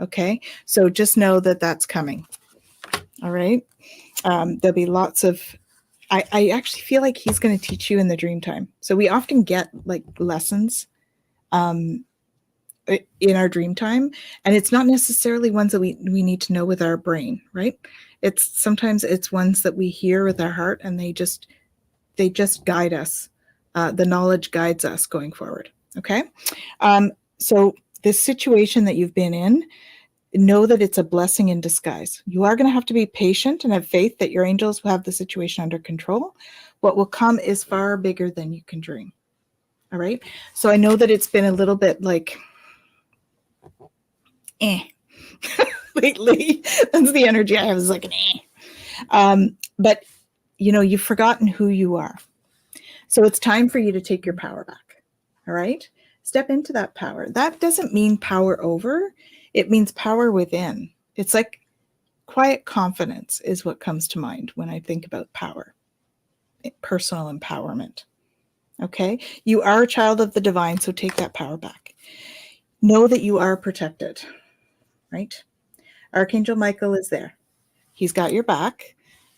Okay, so just know that that's coming. All right. There'll be lots of, I actually feel like he's going to teach you in the dream time. So we often get like lessons in our dream time, and it's not necessarily ones that we need to know with our brain, right? Sometimes it's ones that we hear with our heart, and they just guide us. The knowledge guides us going forward. Okay. So this situation that you've been in, know that it's a blessing in disguise. You are going to have to be patient and have faith that your angels will have the situation under control. What will come is far bigger than you can dream. All right. So I know that it's been a little bit like, lately. That's the energy I have, is like an but you've forgotten who you are. So it's time for you to take your power back. All right. Step into that power. That doesn't mean power over. It means power within. It's like quiet confidence is what comes to mind when I think about power, personal empowerment. Okay. You are a child of the divine, so take that power back. Know that you are protected, right? Archangel Michael is there. He's got your back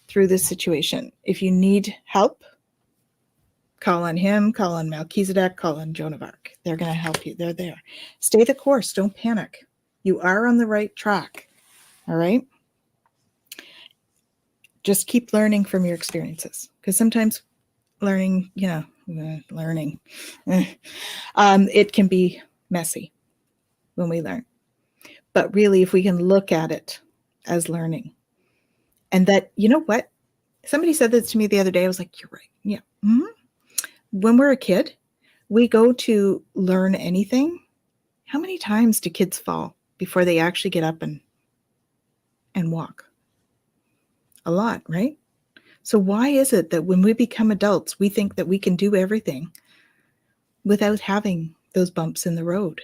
through this situation. If you need help, call on him, call on Melchizedek, call on Joan of Arc. They're going to help you. They're there. Stay the course. Don't panic. You are on the right track. All right. Just keep learning from your experiences, because sometimes learning, it can be messy when we learn. But really, if we can look at it as learning, and that, what? Somebody said this to me the other day. I was like, you're right. Yeah. Mm-hmm. When we're a kid, we go to learn anything. How many times do kids fall before they actually get up and walk? A lot, right? So why is it that when we become adults, we think that we can do everything without having those bumps in the road?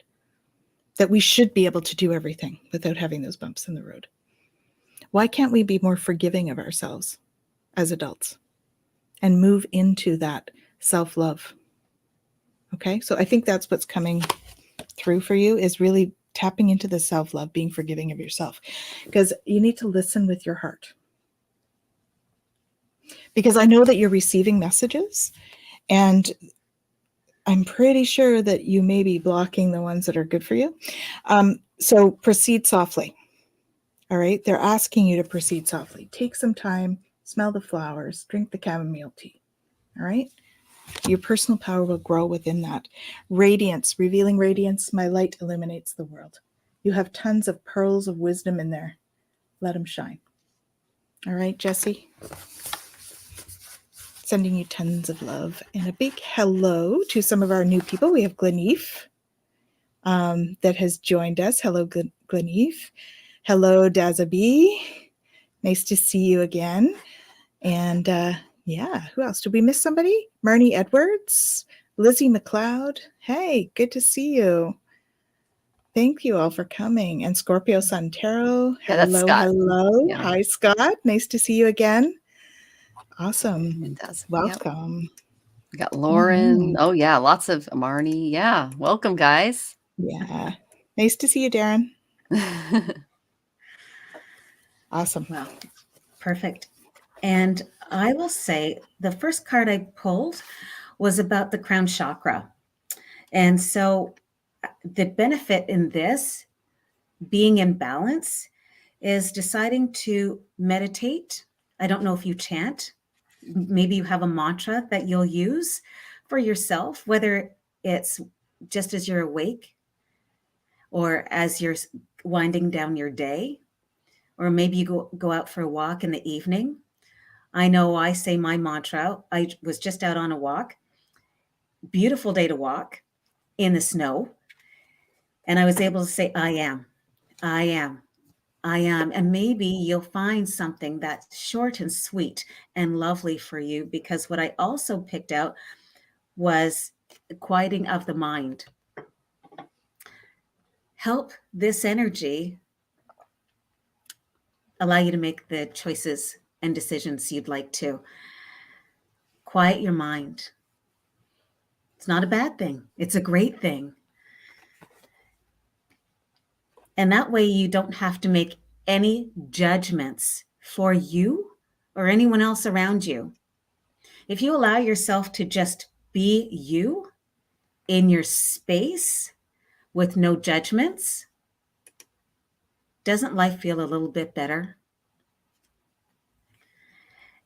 That we should be able to do everything without having those bumps in the road? Why can't we be more forgiving of ourselves as adults and move into that self-love? Okay, so I think that's what's coming through for you, is really tapping into the self-love, being forgiving of yourself, because you need to listen with your heart. Because I know that you're receiving messages, and I'm pretty sure that you may be blocking the ones that are good for you. So proceed softly. All right, they're asking you to proceed softly. Take some time, smell the flowers, drink the chamomile tea. All right. Your personal power will grow within that. Radiance, revealing radiance. My light illuminates the world. You have tons of pearls of wisdom in there. Let them shine. All right, Jesse. Does sending you tons of love and a big hello to some of our new people. We have Gleneef that has joined us. Hello, Gleneef. Hello, Daza B. Nice to see you again. And yeah, who else? Did we miss somebody? Marnie Edwards, Lizzie McLeod. Hey, good to see you. Thank you all for coming. And Scorpio Santero. Yeah, that's Hello, Scott. hello. Yeah. Hi, Scott. Nice to see you again. Awesome. It does. Yep. Welcome. We got Lauren. Mhm. Oh, yeah. Lots of Marnie. Yeah. Welcome, guys. Yeah. Nice to see you, Darren. Awesome. Well, perfect. And I will say the first card I pulled was about the crown chakra. And so the benefit in this being in balance is deciding to meditate. I don't know if you chant. Maybe you have a mantra that you'll use for yourself, whether it's just as you're awake or as you're winding down your day, or maybe you go out for a walk in the evening. I know I say my mantra. I was just out on a walk, beautiful day to walk in the snow. And I was able to say, I am. And maybe you'll find something that's short and sweet and lovely for you, because what I also picked out was the quieting of the mind. Help this energy allow you to make the choices and decisions you'd like to. Quiet your mind. It's not a bad thing. It's a great thing. And that way you don't have to make any judgments for you or anyone else around you. If you allow yourself to just be you in your space with no judgments, doesn't life feel a little bit better?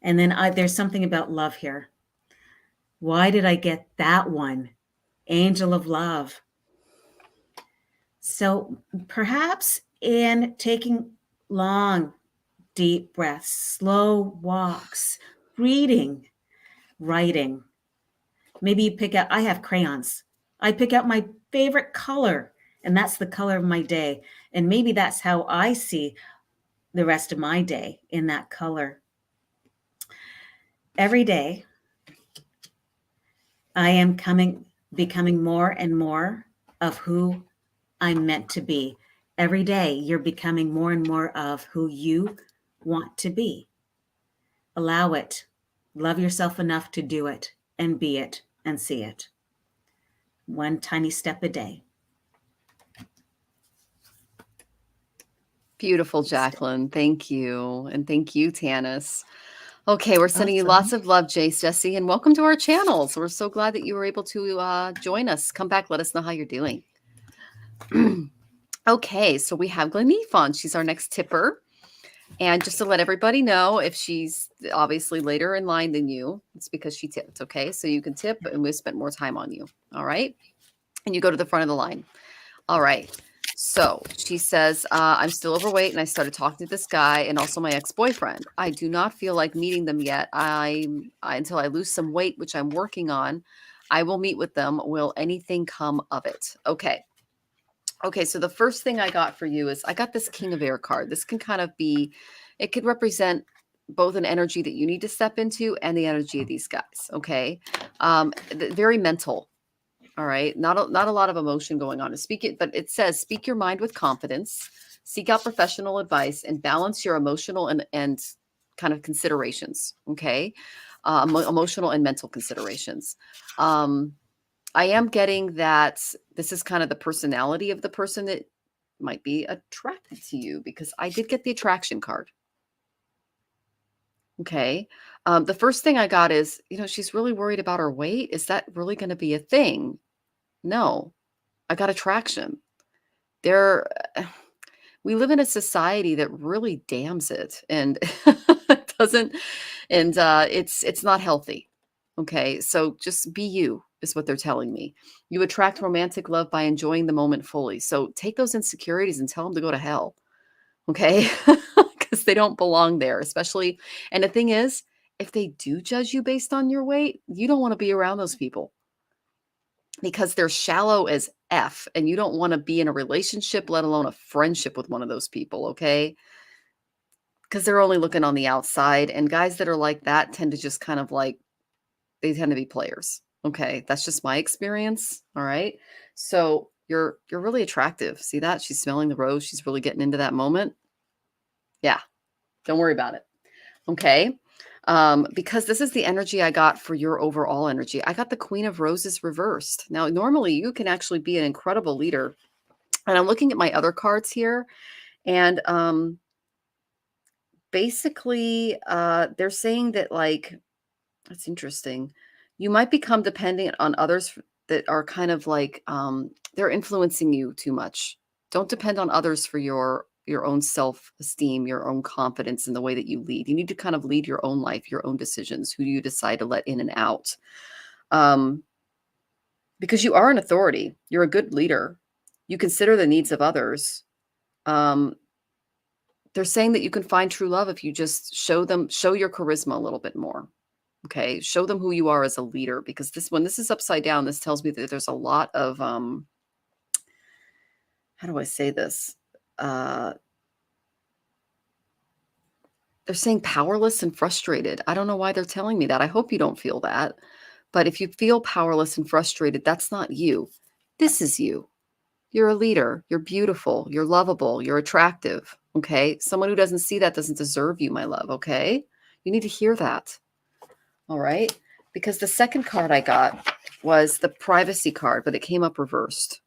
And then there's something about love here. Why did I get that one? Angel of love. So perhaps in taking long, deep breaths, slow walks, reading, writing. Maybe you pick out, I have crayons. I pick out my favorite color, and that's the color of my day. And maybe that's how I see the rest of my day, in that color. Every day, I am becoming more and more of who I'm meant to be. Every day, you're becoming more and more of who you want to be. Allow it. Love yourself enough to do it and be it and see it. One tiny step a day. Beautiful, Jacqueline. Thank you. And thank you, Tanys. Okay, we're sending you Awesome. lots of love, Jace, Jesse, and welcome to our channel. So we're so glad that you were able to join us. Come back, let us know how you're doing. Okay, so we have Gleneef on. She's our next tipper. And just to let everybody know, if she's obviously later in line than you, it's because she tipped, okay? So you can tip and we've spent more time on you, all right? And you go to the front of the line. All right. So she says, I'm still overweight and I started talking to this guy and also my ex-boyfriend. I do not feel like meeting them yet. Until I lose some weight, which I'm working on, I will meet with them. Will anything come of it? Okay. Okay, so the first thing I got for you is I got this King of Air card. This can kind of be, it could represent both an energy that you need to step into and the energy of these guys, okay? Very mental, all right? Not a lot of emotion going on. But it says, speak your mind with confidence, seek out professional advice, and balance your emotional and kind of considerations, okay? Emotional and mental considerations. I am getting that this is kind of the personality of the person that might be attracted to you, because I did get the attraction card. Okay. The first thing I got is, she's really worried about her weight. Is that really going to be a thing? No, I got attraction. We live in a society that really damns it and it doesn't, and it's not healthy. Okay. So just be you is what they're telling me. You attract romantic love by enjoying the moment fully. So take those insecurities and tell them to go to hell. Okay. Because they don't belong there, especially. And the thing is, if they do judge you based on your weight, you don't want to be around those people because they're shallow as F, and you don't want to be in a relationship, let alone a friendship with one of those people, okay? Because they're only looking on the outside, and guys that are like that tend to just kind of like, they tend to be players, okay? That's just my experience, all right? So you're really attractive. See that? She's smelling the rose. She's really getting into that moment. Yeah, don't worry about it, okay? Because this is the energy I got for your overall energy. I got the Queen of Roses reversed. Now, normally you can actually be an incredible leader. And I'm looking at my other cards here, and basically they're saying that, like, that's interesting. You might become dependent on others that are kind of like they're influencing you too much. Don't depend on others for your own self-esteem, your own confidence in the way that you lead. You need to kind of lead your own life, your own decisions, who you decide to let in and out. Because you are an authority. You're a good leader. You consider the needs of others. They're saying that you can find true love if you just show your charisma a little bit more. Okay. Show them who you are as a leader, because when this is upside down, this tells me that there's a lot of, how do I say this? They're saying powerless and frustrated. I don't know why they're telling me that. I hope you don't feel that. But if you feel powerless and frustrated, that's not you. This is you. You're a leader. You're beautiful. You're lovable. You're attractive. Okay. Someone who doesn't see that doesn't deserve you, my love. Okay. You need to hear that. All right. Because the second card I got was the privacy card, but it came up reversed.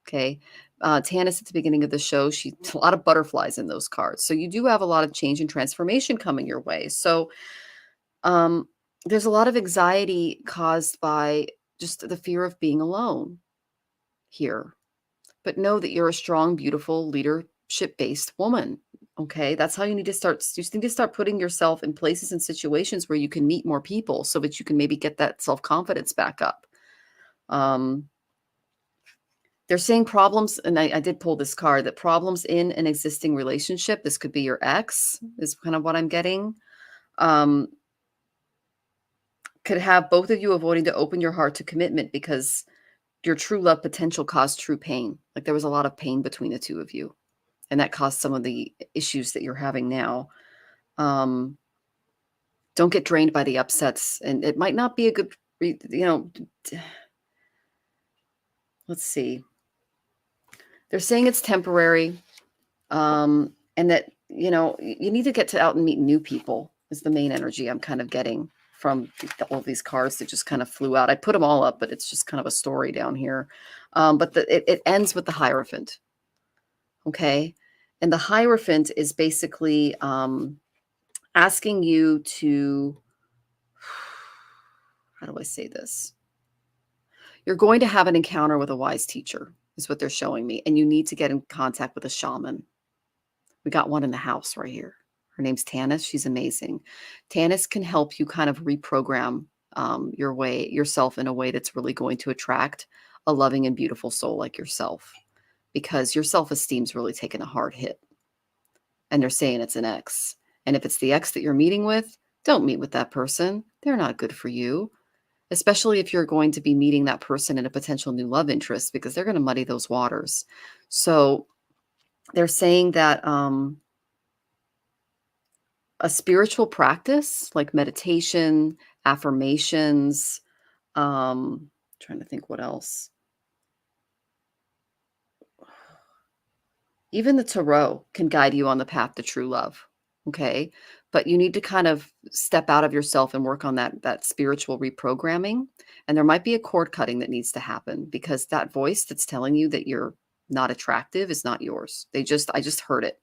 Okay. Tanys at the beginning of the show, a lot of butterflies in those cards. So you do have a lot of change and transformation coming your way. So there's a lot of anxiety caused by just the fear of being alone here. But know that you're a strong, beautiful, leadership-based woman. Okay, that's how you need to start. You just need to start putting yourself in places and situations where you can meet more people so that you can maybe get that self-confidence back up. They're saying problems, and I did pull this card, that problems in an existing relationship, this could be your ex, is kind of what I'm getting, could have both of you avoiding to open your heart to commitment because your true love potential caused true pain. Like there was a lot of pain between the two of you, and that caused some of the issues that you're having now. Don't get drained by the upsets, and it might not be a good, let's see. They're saying it's temporary, and that, you need to get out and meet new people is the main energy I'm kind of getting from all these cards that just kind of flew out. I put them all up, but it's just kind of a story down here. But it ends with the Hierophant. Okay. And the Hierophant is basically asking you to, how do I say this? You're going to have an encounter with a wise teacher, is what they're showing me. And you need to get in contact with a shaman. We got one in the house right here. Her name's Tanys. She's amazing. Tanys can help you kind of reprogram yourself in a way that's really going to attract a loving and beautiful soul like yourself, because your self-esteem's really taken a hard hit. And they're saying it's an ex. And if it's the ex that you're meeting with, don't meet with that person. They're not good for you, especially if you're going to be meeting that person in a potential new love interest, because they're going to muddy those waters. So they're saying that a spiritual practice like meditation, affirmations, trying to think what else. Even the tarot can guide you on the path to true love. Okay. But you need to kind of step out of yourself and work on that spiritual reprogramming. And there might be a cord cutting that needs to happen, because that voice that's telling you that you're not attractive is not yours. I just heard it.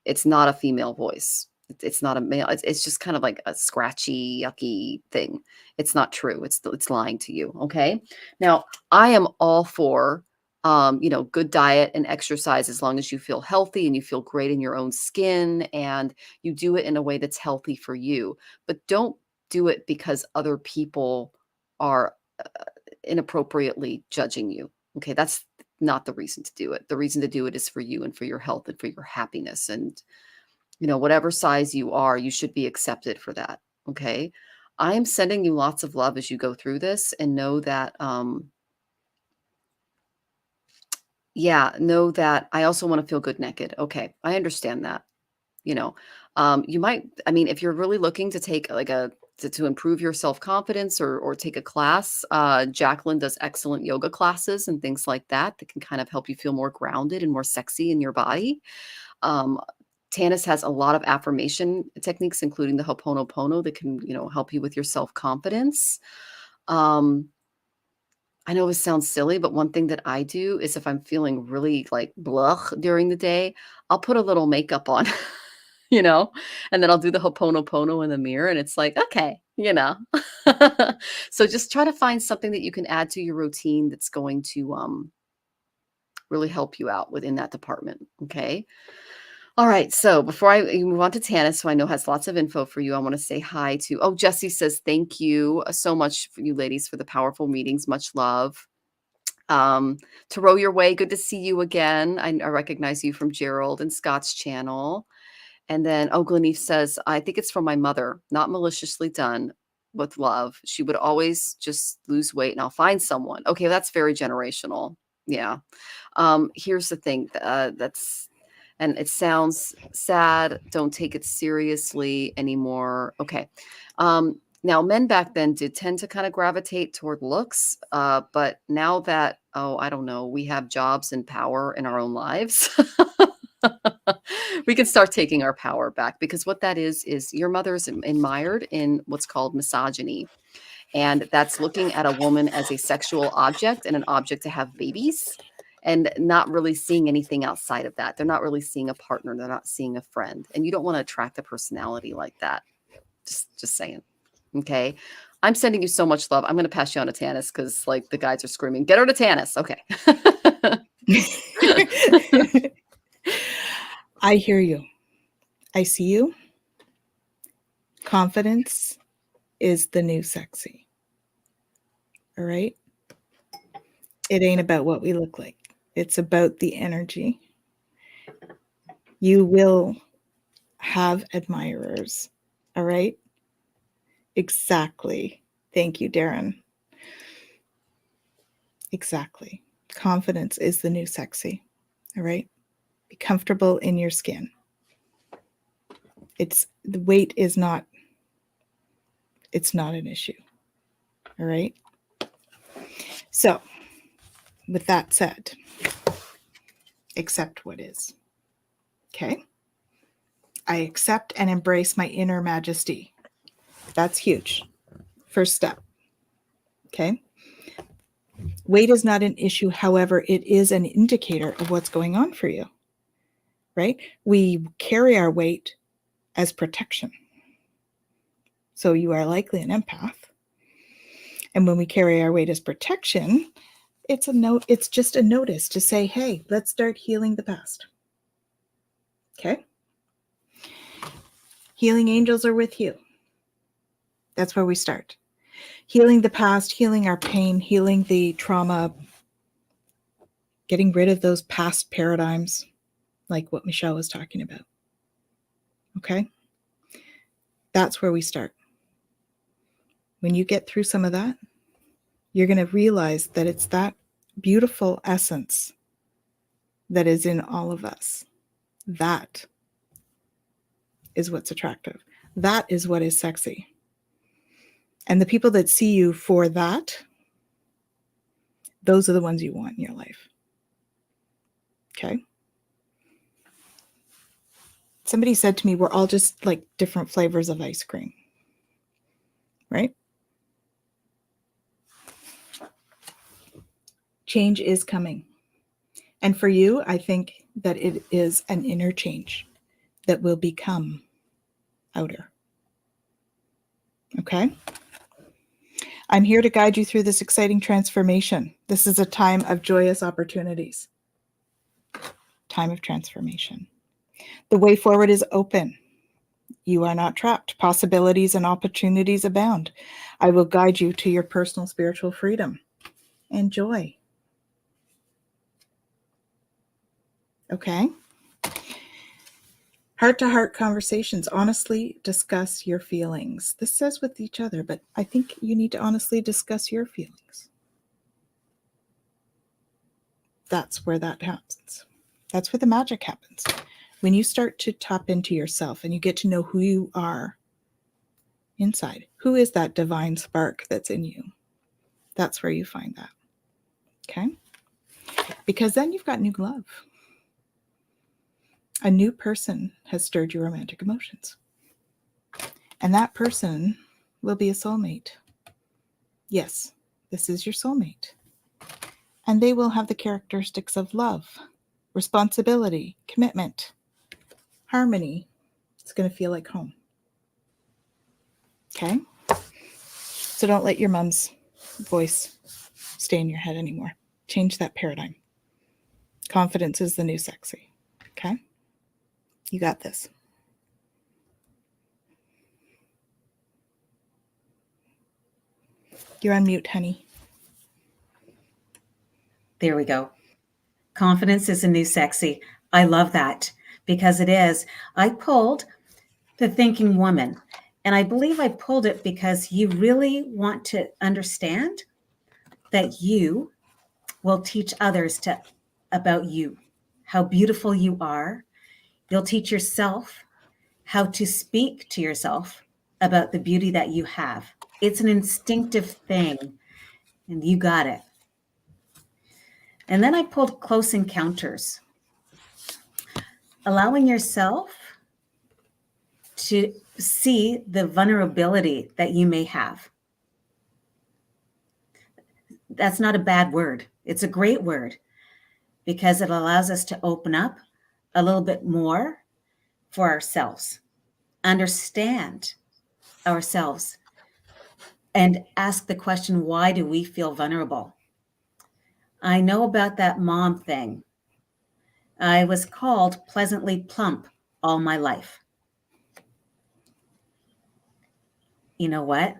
It's not a female voice. It's not a male. It's just kind of like a scratchy, yucky thing. It's not true. It's lying to you. Okay. Now I am all for, good diet and exercise, as long as you feel healthy and you feel great in your own skin and you do it in a way that's healthy for you. But don't do it because other people are inappropriately judging you. Okay. That's not the reason to do it. The reason to do it is for you and for your health and for your happiness. And, whatever size you are, you should be accepted for that. Okay. I am sending you lots of love as you go through this, and know that, know that I also want to feel good naked. Okay. I understand that. You know, you might, I mean, if you're really looking to take like to improve your self-confidence, or take a class, Jacqueline does excellent yoga classes and things like that that can kind of help you feel more grounded and more sexy in your body. Um, Tanys has a lot of affirmation techniques, including the Ho'oponopono, that can, help you with your self-confidence. Um, I know this sounds silly, but one thing that I do is, if I'm feeling really like blah during the day, I'll put a little makeup on, you know, and then I'll do the Ho'oponopono in the mirror, and it's like, okay, So just try to find something that you can add to your routine that's going to really help you out within that department. Okay. All right. So before I move on to Tannis, who I know has lots of info for you, I want to say hi to, Jesse says, thank you so much for you ladies for the powerful meetings. Much love. To row your way. Good to see you again. I recognize you from Gerald and Scott's channel. And then, Gleneve says, I think it's from my mother, not maliciously done, with love. She would always just lose weight and I'll find someone. Okay. That's very generational. Yeah. Here's the thing. And it sounds sad. Don't take it seriously anymore. Okay. Now, men back then did tend to kind of gravitate toward looks. But now that, I don't know, we have jobs and power in our own lives, we can start taking our power back, because what that is your mother's admired in what's called misogyny. And that's looking at a woman as a sexual object and an object to have babies, and not really seeing anything outside of that. They're not really seeing a partner. They're not seeing a friend. And you don't want to attract a personality like that. Just saying. Okay. I'm sending you so much love. I'm going to pass you on to Tannis, because like the guys are screaming, get her to Tannis. Okay. I hear you. I see you. Confidence is the new sexy. All right. It ain't about what we look like. It's about the energy. You will have admirers. All right. Exactly. Thank you, Darren. Exactly. Confidence is the new sexy. All right. Be comfortable in your skin. The weight is not, it's not an issue. All right. So, with that said, accept what is. Okay. I accept and embrace my inner majesty. That's huge. First step. Okay. Weight is not an issue. However, it is an indicator of what's going on for you. Right? We carry our weight as protection. So you are likely an empath. And when we carry our weight as protection, it's just a notice to say, hey, let's start healing the past. Okay? Healing angels are with you. That's where we start. Healing the past, healing our pain, healing the trauma, getting rid of those past paradigms, like what Michelle was talking about. Okay? That's where we start. When you get through some of that, you're going to realize that it's that beautiful essence that is in all of us. That is what's attractive. That is what is sexy. And the people that see you for that, those are the ones you want in your life. Okay? Somebody said to me, we're all just like different flavors of ice cream. Right? Change is coming. And for you, I think that it is an inner change that will become outer. Okay? I'm here to guide you through this exciting transformation. This is a time of joyous opportunities. Time of transformation. The way forward is open. You are not trapped. Possibilities and opportunities abound. I will guide you to your personal spiritual freedom and joy. Okay? Heart-to-heart conversations. Honestly discuss your feelings. This says with each other, but I think you need to honestly discuss your feelings. That's where that happens. That's where the magic happens. When you start to tap into yourself and you get to know who you are inside, who is that divine spark that's in you? That's where you find that. Okay? Because then you've got new love. A new person has stirred your romantic emotions. And that person will be a soulmate. Yes, this is your soulmate. And they will have the characteristics of love, responsibility, commitment, harmony. It's going to feel like home. Okay? So don't let your mom's voice stay in your head anymore. Change that paradigm. Confidence is the new sexy. Okay? You got this. You're on mute, honey. There we go. Confidence is a new sexy. I love that because it is. I pulled the thinking woman, and I believe I pulled it because you really want to understand that you will teach others about you, how beautiful you are. You'll teach yourself how to speak to yourself about the beauty that you have. It's an instinctive thing, and you got it. And then I pulled close encounters, allowing yourself to see the vulnerability that you may have. That's not a bad word. It's a great word because it allows us to open up a little bit more for ourselves, understand ourselves, and ask the question, why do we feel vulnerable? I know about that mom thing. I was called pleasantly plump all my life. You know what?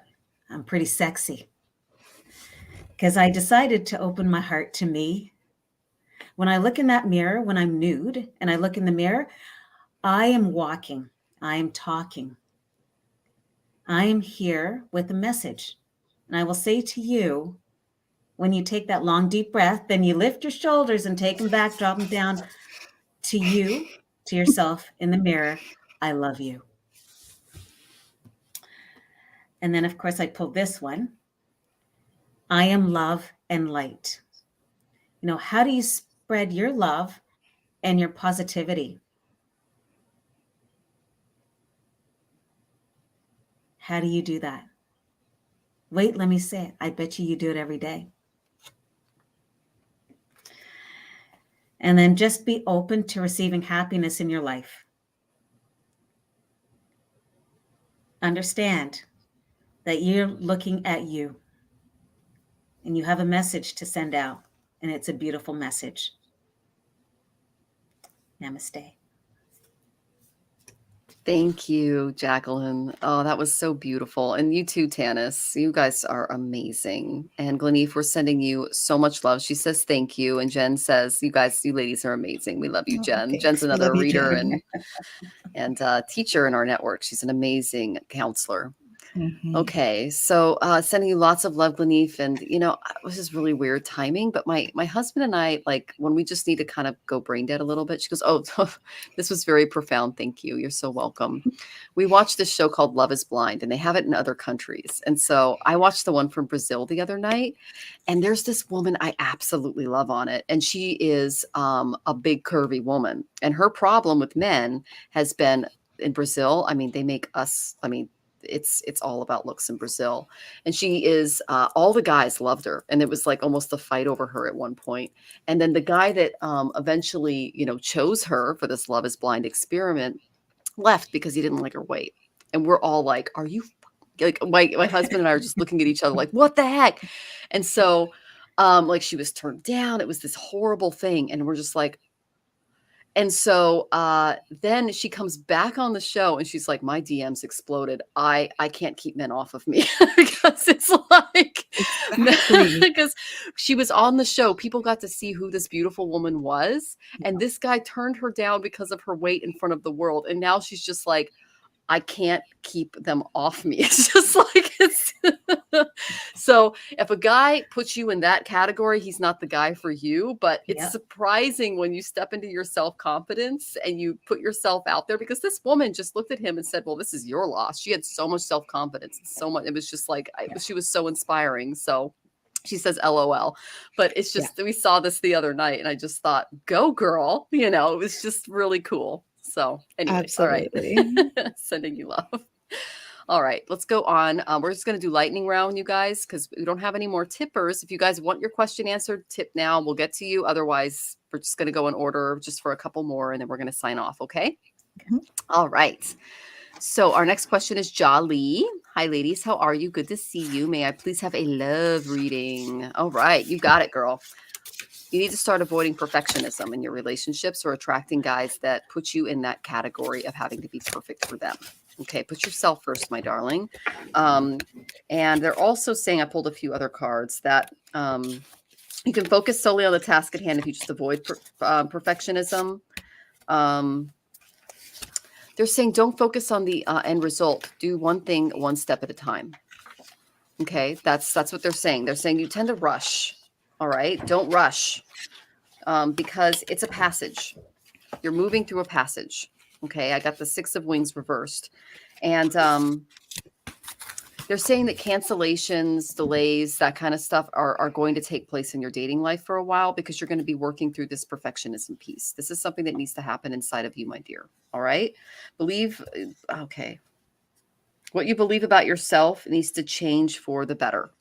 I'm pretty sexy because I decided to open my heart to me. When I look in that mirror, when I'm nude and I look in the mirror, I am walking. I am talking. I am here with a message. And I will say to you, when you take that long, deep breath, then you lift your shoulders and take them back, drop them down to you, to yourself in the mirror. I love you. And then, of course, I pulled this one. I am love and light. You know, how do you spread your love and your positivity? How do you do that? Wait, let me say it. I bet you do it every day. And then just be open to receiving happiness in your life. Understand that you're looking at you and you have a message to send out, and it's a beautiful message. Namaste. Thank you, Jacqueline. Oh, that was so beautiful. And you too, Tanys. You guys are amazing. And Gleneef, we're sending you so much love. She says thank you. And Jen says, you ladies are amazing. We love you, Jen. Thanks. Jen's We another love you, reader Jen. and teacher in our network. She's an amazing counselor. Mhm. Okay, so sending you lots of love, Gleneef, and this is really weird timing, but my husband and I, like, when we just need to kind of go brain dead a little bit, she goes, "Oh, this was very profound. Thank you. You're so welcome." We watched this show called Love Is Blind, and they have it in other countries, and so I watched the one from Brazil the other night, and there's this woman I absolutely love on it, and she is a big curvy woman, and her problem with men has been in Brazil. I mean, they make us. I mean, it's all about looks in Brazil. And she is, all the guys loved her. And it was like almost a fight over her at one point. And then the guy that eventually, chose her for this Love Is Blind experiment left because he didn't like her weight. And we're all like, are you like, my husband and I are just looking at each other like, what the heck? And so like she was turned down. It was this horrible thing. And we're just like, And so then she comes back on the show and she's like, my DMs exploded. I can't keep men off of me because it's like, Exactly. because she was on the show. People got to see who this beautiful woman was. And this guy turned her down because of her weight in front of the world. And now she's just like, I can't keep them off me. It's just like, it's so if a guy puts you in that category, he's not the guy for you, but it's Yep. surprising when you step into your self-confidence and you put yourself out there, because this woman just looked at him and said, well, this is your loss. She had so much self-confidence, so much. It was just like, she was so inspiring. So she says, LOL, but it's just, we saw this the other night and I just thought, go girl, you know, it was just really cool. So anyway, Absolutely. all right. Sending you love. All right, let's go on. We're just going to do lightning round, you guys, because we don't have any more tippers. If you guys want your question answered, tip now. We'll get to you. Otherwise, we're just going to go in order just for a couple more, and then we're going to sign off, okay? Okay. All right. So our next question is Jolly. Hi, ladies. How are you? Good to see you. May I please have a love reading? All right. You got it, girl. You need to start avoiding perfectionism in your relationships or attracting guys that put you in that category of having to be perfect for them. Okay, put yourself first, my darling. And they're also saying, I pulled a few other cards, that you can focus solely on the task at hand if you just avoid perfectionism. They're saying don't focus on the end result. Do one thing one step at a time. Okay, that's what they're saying. They're saying you tend to rush. All right, don't rush because it's a passage. You're moving through a passage. Okay, I got the 6 of Wings reversed. And they're saying that cancellations, delays, that kind of stuff are going to take place in your dating life for a while because you're going to be working through this perfectionism piece. This is something that needs to happen inside of you, my dear. All right? Okay. What you believe about yourself needs to change for the better.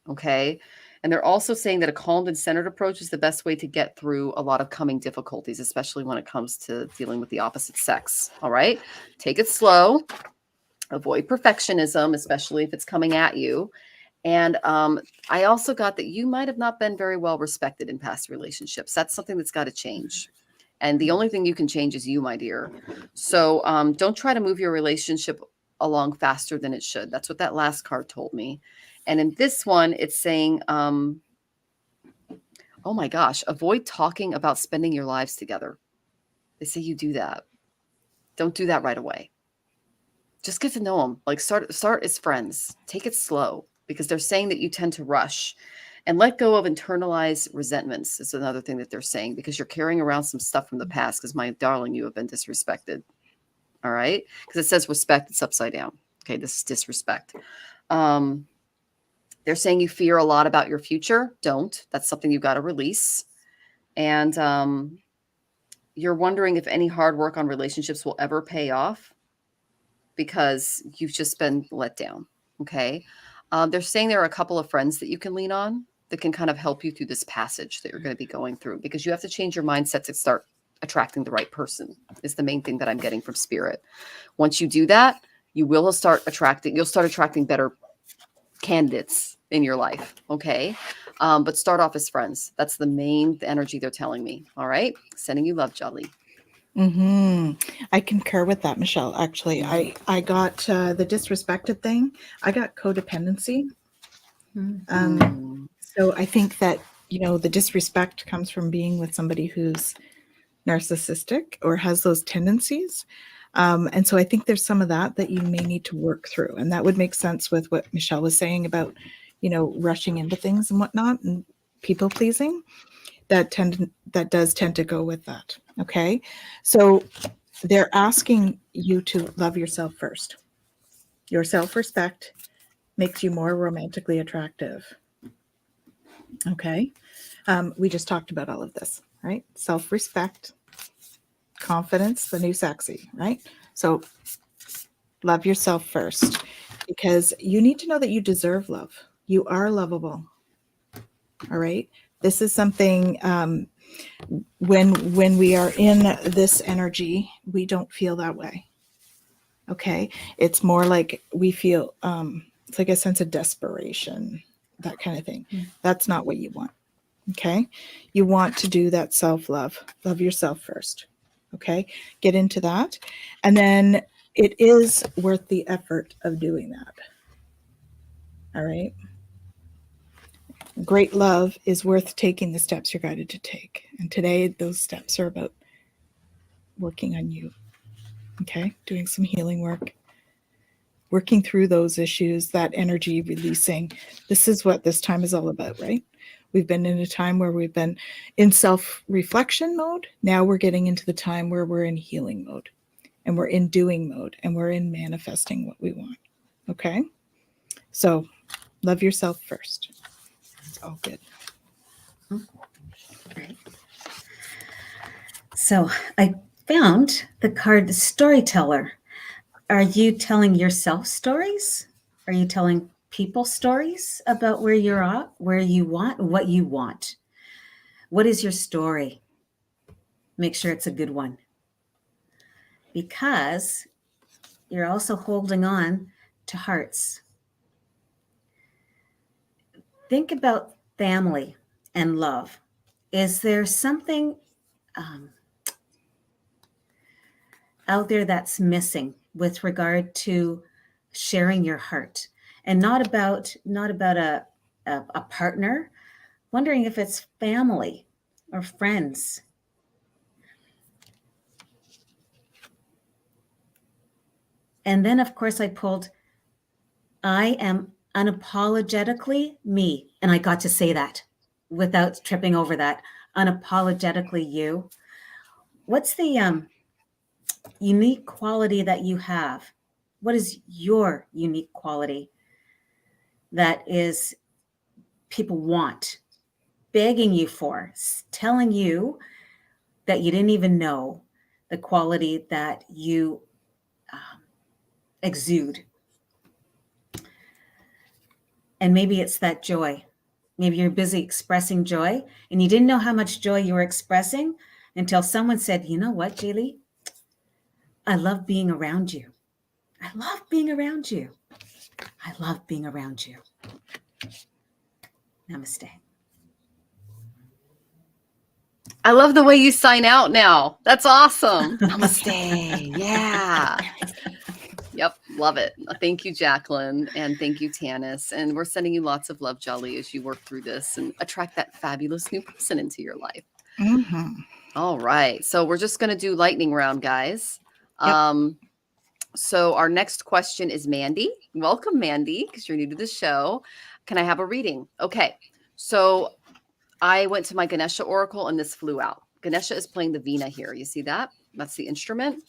Okay? And they're also saying that a calmed and centered approach is the best way to get through a lot of coming difficulties, especially when it comes to dealing with the opposite sex. All right. Take it slow. Avoid perfectionism, especially if it's coming at you. And I also got that you might have not been very well respected in past relationships. That's something that's got to change. And the only thing you can change is you, my dear. So don't try to move your relationship along faster than it should. That's what that last card told me. And in this one, it's saying, oh my gosh, avoid talking about spending your lives together. They say you do that. Don't do that right away. Just get to know them. Like start as friends. Take it slow, because they're saying that you tend to rush. And let go of internalized resentments is another thing that they're saying, because you're carrying around some stuff from the past, because my darling, you have been disrespected. All right? Because it says respect, it's upside down. Okay, this is disrespect. They're saying you fear a lot about your future. Don't. That's something you've got to release. And you're wondering if any hard work on relationships will ever pay off because you've just been let down. Okay. They're saying there are a couple of friends that you can lean on that can kind of help you through this passage that you're going to be going through, because you have to change your mindset to start attracting the right person is the main thing that I'm getting from spirit. Once you do that, you'll start attracting better candidates in your life. Okay. But start off as friends. That's the main energy they're telling me. All right. Sending you love, Jolly. I concur with that, Michelle. Actually, I got the disrespected thing. I got codependency. So I think that, the disrespect comes from being with somebody who's narcissistic or has those tendencies. And so I think there's some of that you may need to work through. And that would make sense with what Michelle was saying about, rushing into things and whatnot and people pleasing. That does tend to go with that. Okay. So they're asking you to love yourself first. Your self-respect makes you more romantically attractive. Okay. We just talked about all of this, right? Self-respect, confidence, the new sexy, right? So love yourself first, because you need to know that you deserve love. You are lovable. All right. This is something when we are in this energy, we don't feel that way. Okay. It's more like we feel, it's like a sense of desperation, that kind of thing. That's not what you want. Okay. You want to do that self-love. Love yourself first. Okay. Get into that. And then it is worth the effort of doing that. All right. Great love is worth taking the steps you're guided to take. And today, those steps are about working on you. Okay. Doing some healing work, working through those issues, that energy releasing. This is what this time is all about, right? We've been in a time where we've been in self-reflection mode. Now we're getting into the time where we're in healing mode, and we're in doing mode, and we're in manifesting what we want. Okay? So love yourself first. It's all good. Great. So I found the card, the storyteller. Are you telling yourself stories? Are you telling people stories about where you're at, where you want, what you want? What is your story? Make sure it's a good one. Because you're also holding on to hearts. Think about family and love. Is there something out there that's missing with regard to sharing your heart? And not about a partner, wondering if it's family or friends. And then, of course, I pulled, I am unapologetically me. And I got to say that without tripping over that. Unapologetically you. What's the unique quality that you have? What is your unique quality that is people want, begging you for, telling you that you didn't even know the quality that you exude? And maybe it's that joy. Maybe you're busy expressing joy and you didn't know how much joy you were expressing until someone said, you know what, Jaylee? I love being around you. I love being around you. I love being around you. Namaste. I love the way you sign out now. That's awesome. Namaste. Yeah. Yep. Love it. Thank you, Jacqueline. And thank you, Tanys. And we're sending you lots of love, Jolly, as you work through this and attract that fabulous new person into your life. Mm-hmm. All right. So we're just going to do lightning round, guys. Yep. So our next question is Mandy. Welcome, Mandy, because you're new to the show. Can I have a reading? Okay. So I went to my Ganesha Oracle and this flew out. Ganesha is playing the Veena here. You see that? That's the instrument.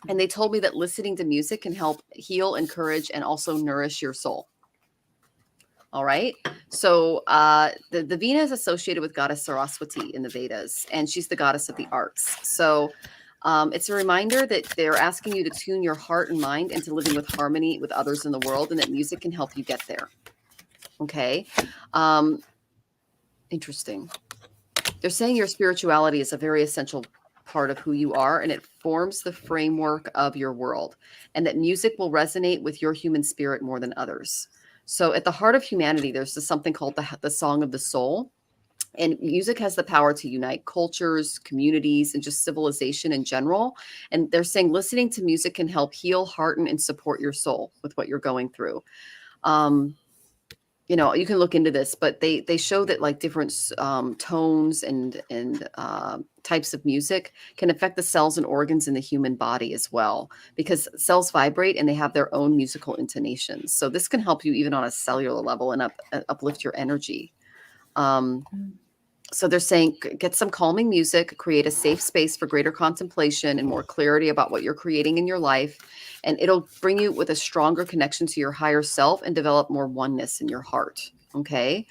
And they told me that listening to music can help heal, encourage, and also nourish your soul. All right. So the Veena is associated with goddess Saraswati in the Vedas, and she's the goddess of the arts. So it's a reminder that they're asking you to tune your heart and mind into living with harmony with others in the world, and that music can help you get there. Okay. Interesting. They're saying your spirituality is a very essential part of who you are, and it forms the framework of your world, and that music will resonate with your human spirit more than others. So at the heart of humanity, there's something called the song of the soul. And music has the power to unite cultures, communities, and just civilization in general. And they're saying listening to music can help heal, hearten, and support your soul with what you're going through. You know, you can look into this, but they show that like different tones and types of music can affect the cells and organs in the human body as well, because cells vibrate and they have their own musical intonations. So this can help you even on a cellular level and uplift your energy. So they're saying get some calming music, create a safe space for greater contemplation and more clarity about what you're creating in your life. And it'll bring you with a stronger connection to your higher self and develop more oneness in your heart. Okay.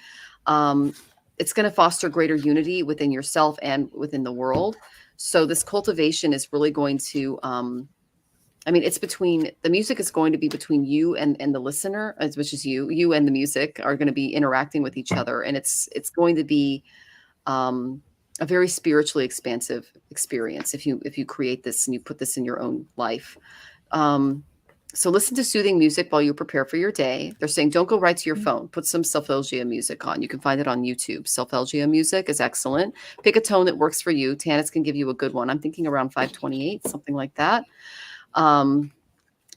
It's going to foster greater unity within yourself and within the world. So this cultivation is really going to, I mean, it's between, the music is going to be between you and the listener, which is you and the music are going to be interacting with each other. And it's going to be a very spiritually expansive experience if you create this and you put this in your own life. So listen to soothing music while you prepare for your day. They're saying don't go right to your phone. Put some Celtic music on. You can find it on YouTube. Celtic music is excellent. Pick a tone that works for you. Tanys can give you a good one. I'm thinking around 528, something like that.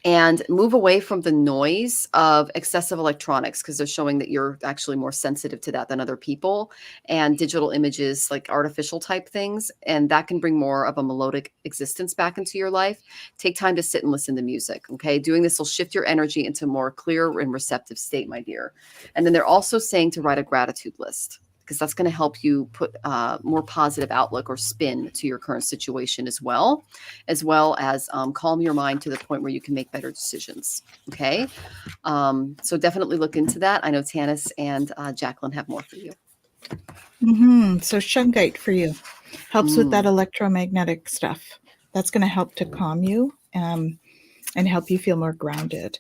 And move away from the noise of excessive electronics, because they're showing that you're actually more sensitive to that than other people, and digital images, like artificial type things. And that can bring more of a melodic existence back into your life. Take time to sit and listen to music. Okay. Doing this will shift your energy into a more clear and receptive state, my dear. And then they're also saying to write a gratitude list, because that's going to help you put more positive outlook or spin to your current situation as well as calm your mind to the point where you can make better decisions. Okay. So definitely look into that. I know Tanys and Jacqueline have more for you. So shungite for you helps with that electromagnetic stuff. That's going to help to calm you and help you feel more grounded,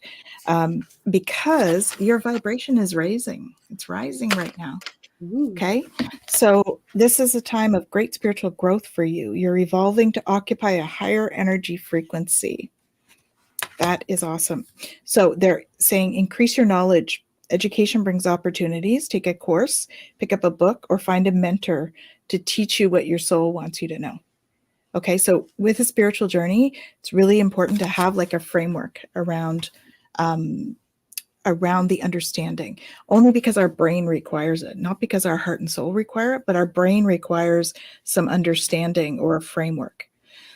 because your vibration is raising. It's rising right now. Okay. So this is a time of great spiritual growth for you. You're evolving to occupy a higher energy frequency. That is awesome. So they're saying increase your knowledge. Education brings opportunities. Take a course, pick up a book, or find a mentor to teach you what your soul wants you to know. Okay. So with a spiritual journey, it's really important to have like a framework around the understanding, only because our brain requires it, not because our heart and soul require it, but our brain requires some understanding or a framework.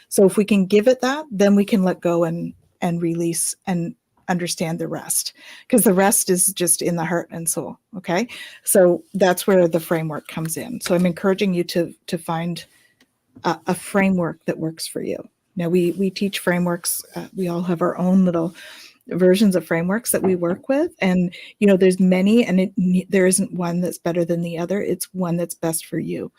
So if we can give it that, then we can let go and release and understand the rest, because the rest is just in the heart and soul. Okay. So that's where the framework comes in. So I'm encouraging you to find a framework that works for you. Now we teach frameworks. We all have our own little versions of frameworks that we work with, and there's many, and there isn't one that's better than the other. It's one that's best for you.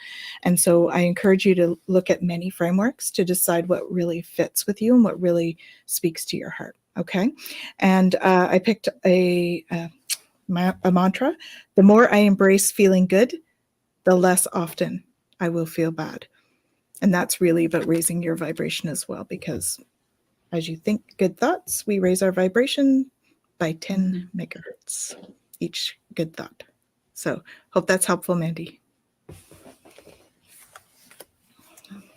And so I encourage you to look at many frameworks to decide what really fits with you and what really speaks to your heart. Okay. And I picked a mantra: the more I embrace feeling good, the less often I will feel bad. And that's really about raising your vibration as well, because as you think good thoughts, we raise our vibration by 10 megahertz each good thought. So hope that's helpful, Mandy.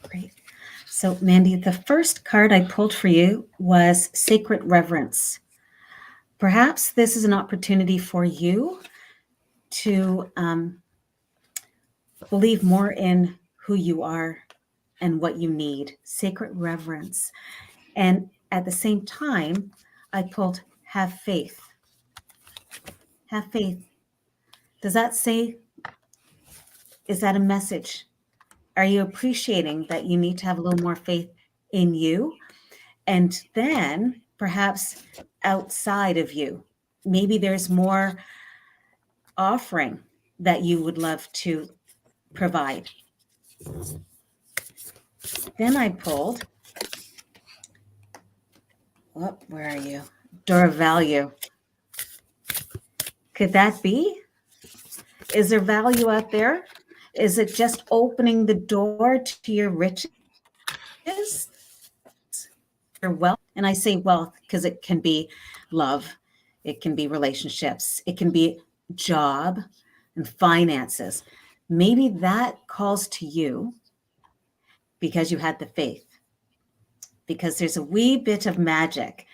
Great. So Mandy, the first card I pulled for you was Sacred Reverence. Perhaps this is an opportunity for you to believe more in who you are and what you need. Sacred Reverence. And at the same time, I pulled have faith. Have faith. Does that say, is that a message? Are you appreciating that you need to have a little more faith in you? And then perhaps outside of you, maybe there's more offering that you would love to provide. Then I pulled, where are you? Door of Value. Could that be? Is there value out there? Is it just opening the door to your riches? Your wealth? And I say wealth because it can be love. It can be relationships. It can be job and finances. Maybe that calls to you because you had the faith. Because there's a wee bit of magic.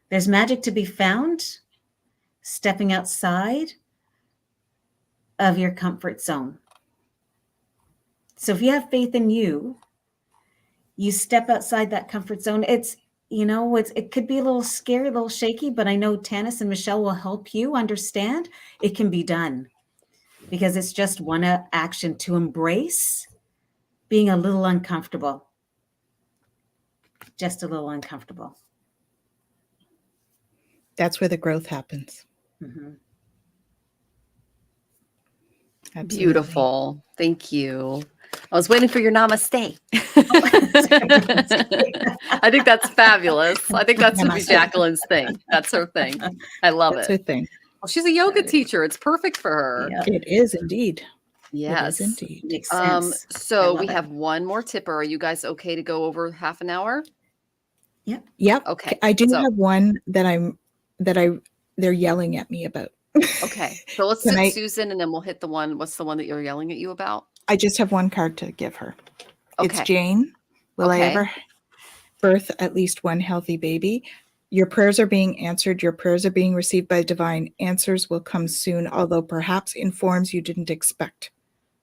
There's magic to be found stepping outside of your comfort zone. So if you have faith in you, you step outside that comfort zone. It could be a little scary, a little shaky, but I know Tanys and Michelle will help you understand it can be done, because it's just one action to embrace being a little uncomfortable. Just a little uncomfortable. That's where the growth happens. Beautiful. Thank you. I was waiting for your namaste. I think that's fabulous. I think that's would be Jacqueline's thing. That's her thing. I love That's it. her thing. Well, she's a yoga teacher. It's perfect for her. Yeah. It is indeed. Yes. It is indeed. Makes sense. So I we love have one more tipper. Are you guys okay to go over half an hour? Yep. Okay. I do So, have one they're yelling at me about. okay. So let's Can sit I, Susan and then we'll hit the one. What's the one that you're yelling at you about? I just have one card to give her. It's Okay. Jane. Will I Okay. ever birth at least one healthy baby? Your prayers are being answered. Your prayers are being received by divine. Answers will come soon, although perhaps in forms you didn't expect.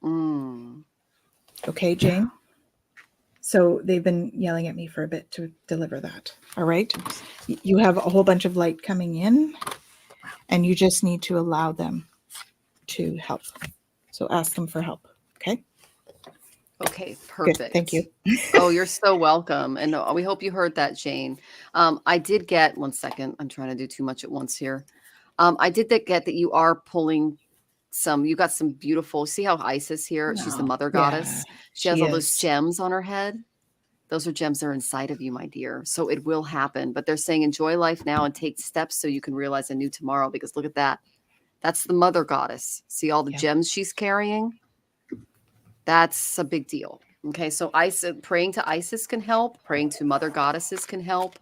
Mm. Okay, Jane? So they've been yelling at me for a bit to deliver that. All right? You have a whole bunch of light coming in, and you just need to allow them to help. So ask them for help. Okay? Okay. Good. Perfect. Thank you. Oh, you're so welcome. And we hope you heard that, Jane. I did get, one second. I'm trying to do too much at once here. I did get that you are pulling you got some beautiful, see how Isis here, she's the Wow. mother Yeah, goddess. She has she all those is. gems on her head. Those are gems that are inside of you, my dear. So it will happen. But they're saying enjoy life now and take steps so you can realize a new tomorrow. Because look at that. That's the mother goddess. See all the Yeah. gems she's carrying? That's a big deal. Okay. So praying to Isis can help. Praying to mother goddesses can help.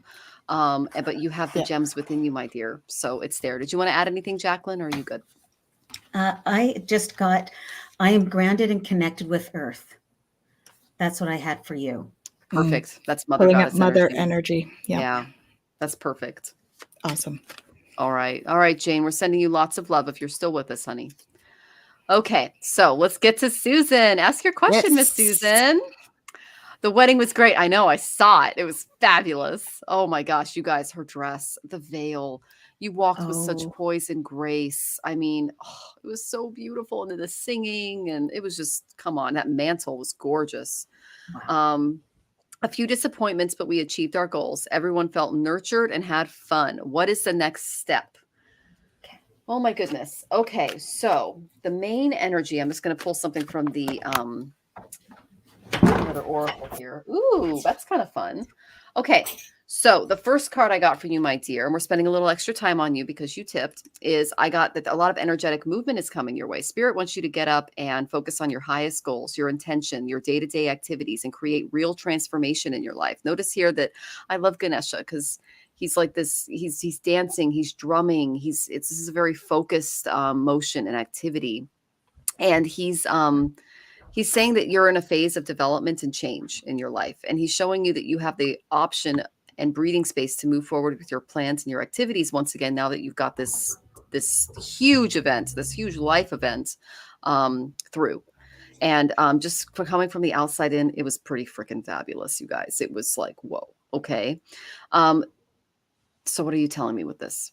But you have the Yeah. gems within you, my dear. So it's there. Did you want to add anything, Jacqueline, or are you good? I just got, I am grounded and connected with earth. That's what I had for you. Perfect. That's mother Pulling up goddess mother energy. energy. Yeah. Yeah. That's perfect. Awesome. All right. All right, Jane, we're sending you lots of love if you're still with us, honey. Okay. So let's get to Susan. Ask your question, Miss Yes. Susan. The wedding was great. I know. I saw it. It was fabulous. Oh my gosh, you guys, her dress, the veil. You walked with such Oh, poise and grace. I mean, it was so beautiful. And then the singing, and it was just, come on, that mantle was gorgeous. wow. A few disappointments, but we achieved our goals. Everyone felt nurtured and had fun. What is the next step? Okay. Oh my goodness. Okay, so the main energy, I'm just going to pull something from the another oracle here. Ooh, that's kind of fun. Okay, so the first card I got for you, my dear, and we're spending a little extra time on you because you tipped, is I got that a lot of energetic movement is coming your way. Spirit wants you to get up and focus on your highest goals, your intention, your day-to-day activities, and create real transformation in your life. Notice here that I love Ganesha because he's like this, he's dancing, he's drumming, this is a very focused motion and activity. And he's saying that you're in a phase of development and change in your life. And he's showing you that you have the option and breathing space to move forward with your plans and your activities once again, now that you've got this huge event, this huge life event through. And just coming from the outside in, it was pretty freaking fabulous, you guys. It was like, whoa, okay. So what are you telling me with this?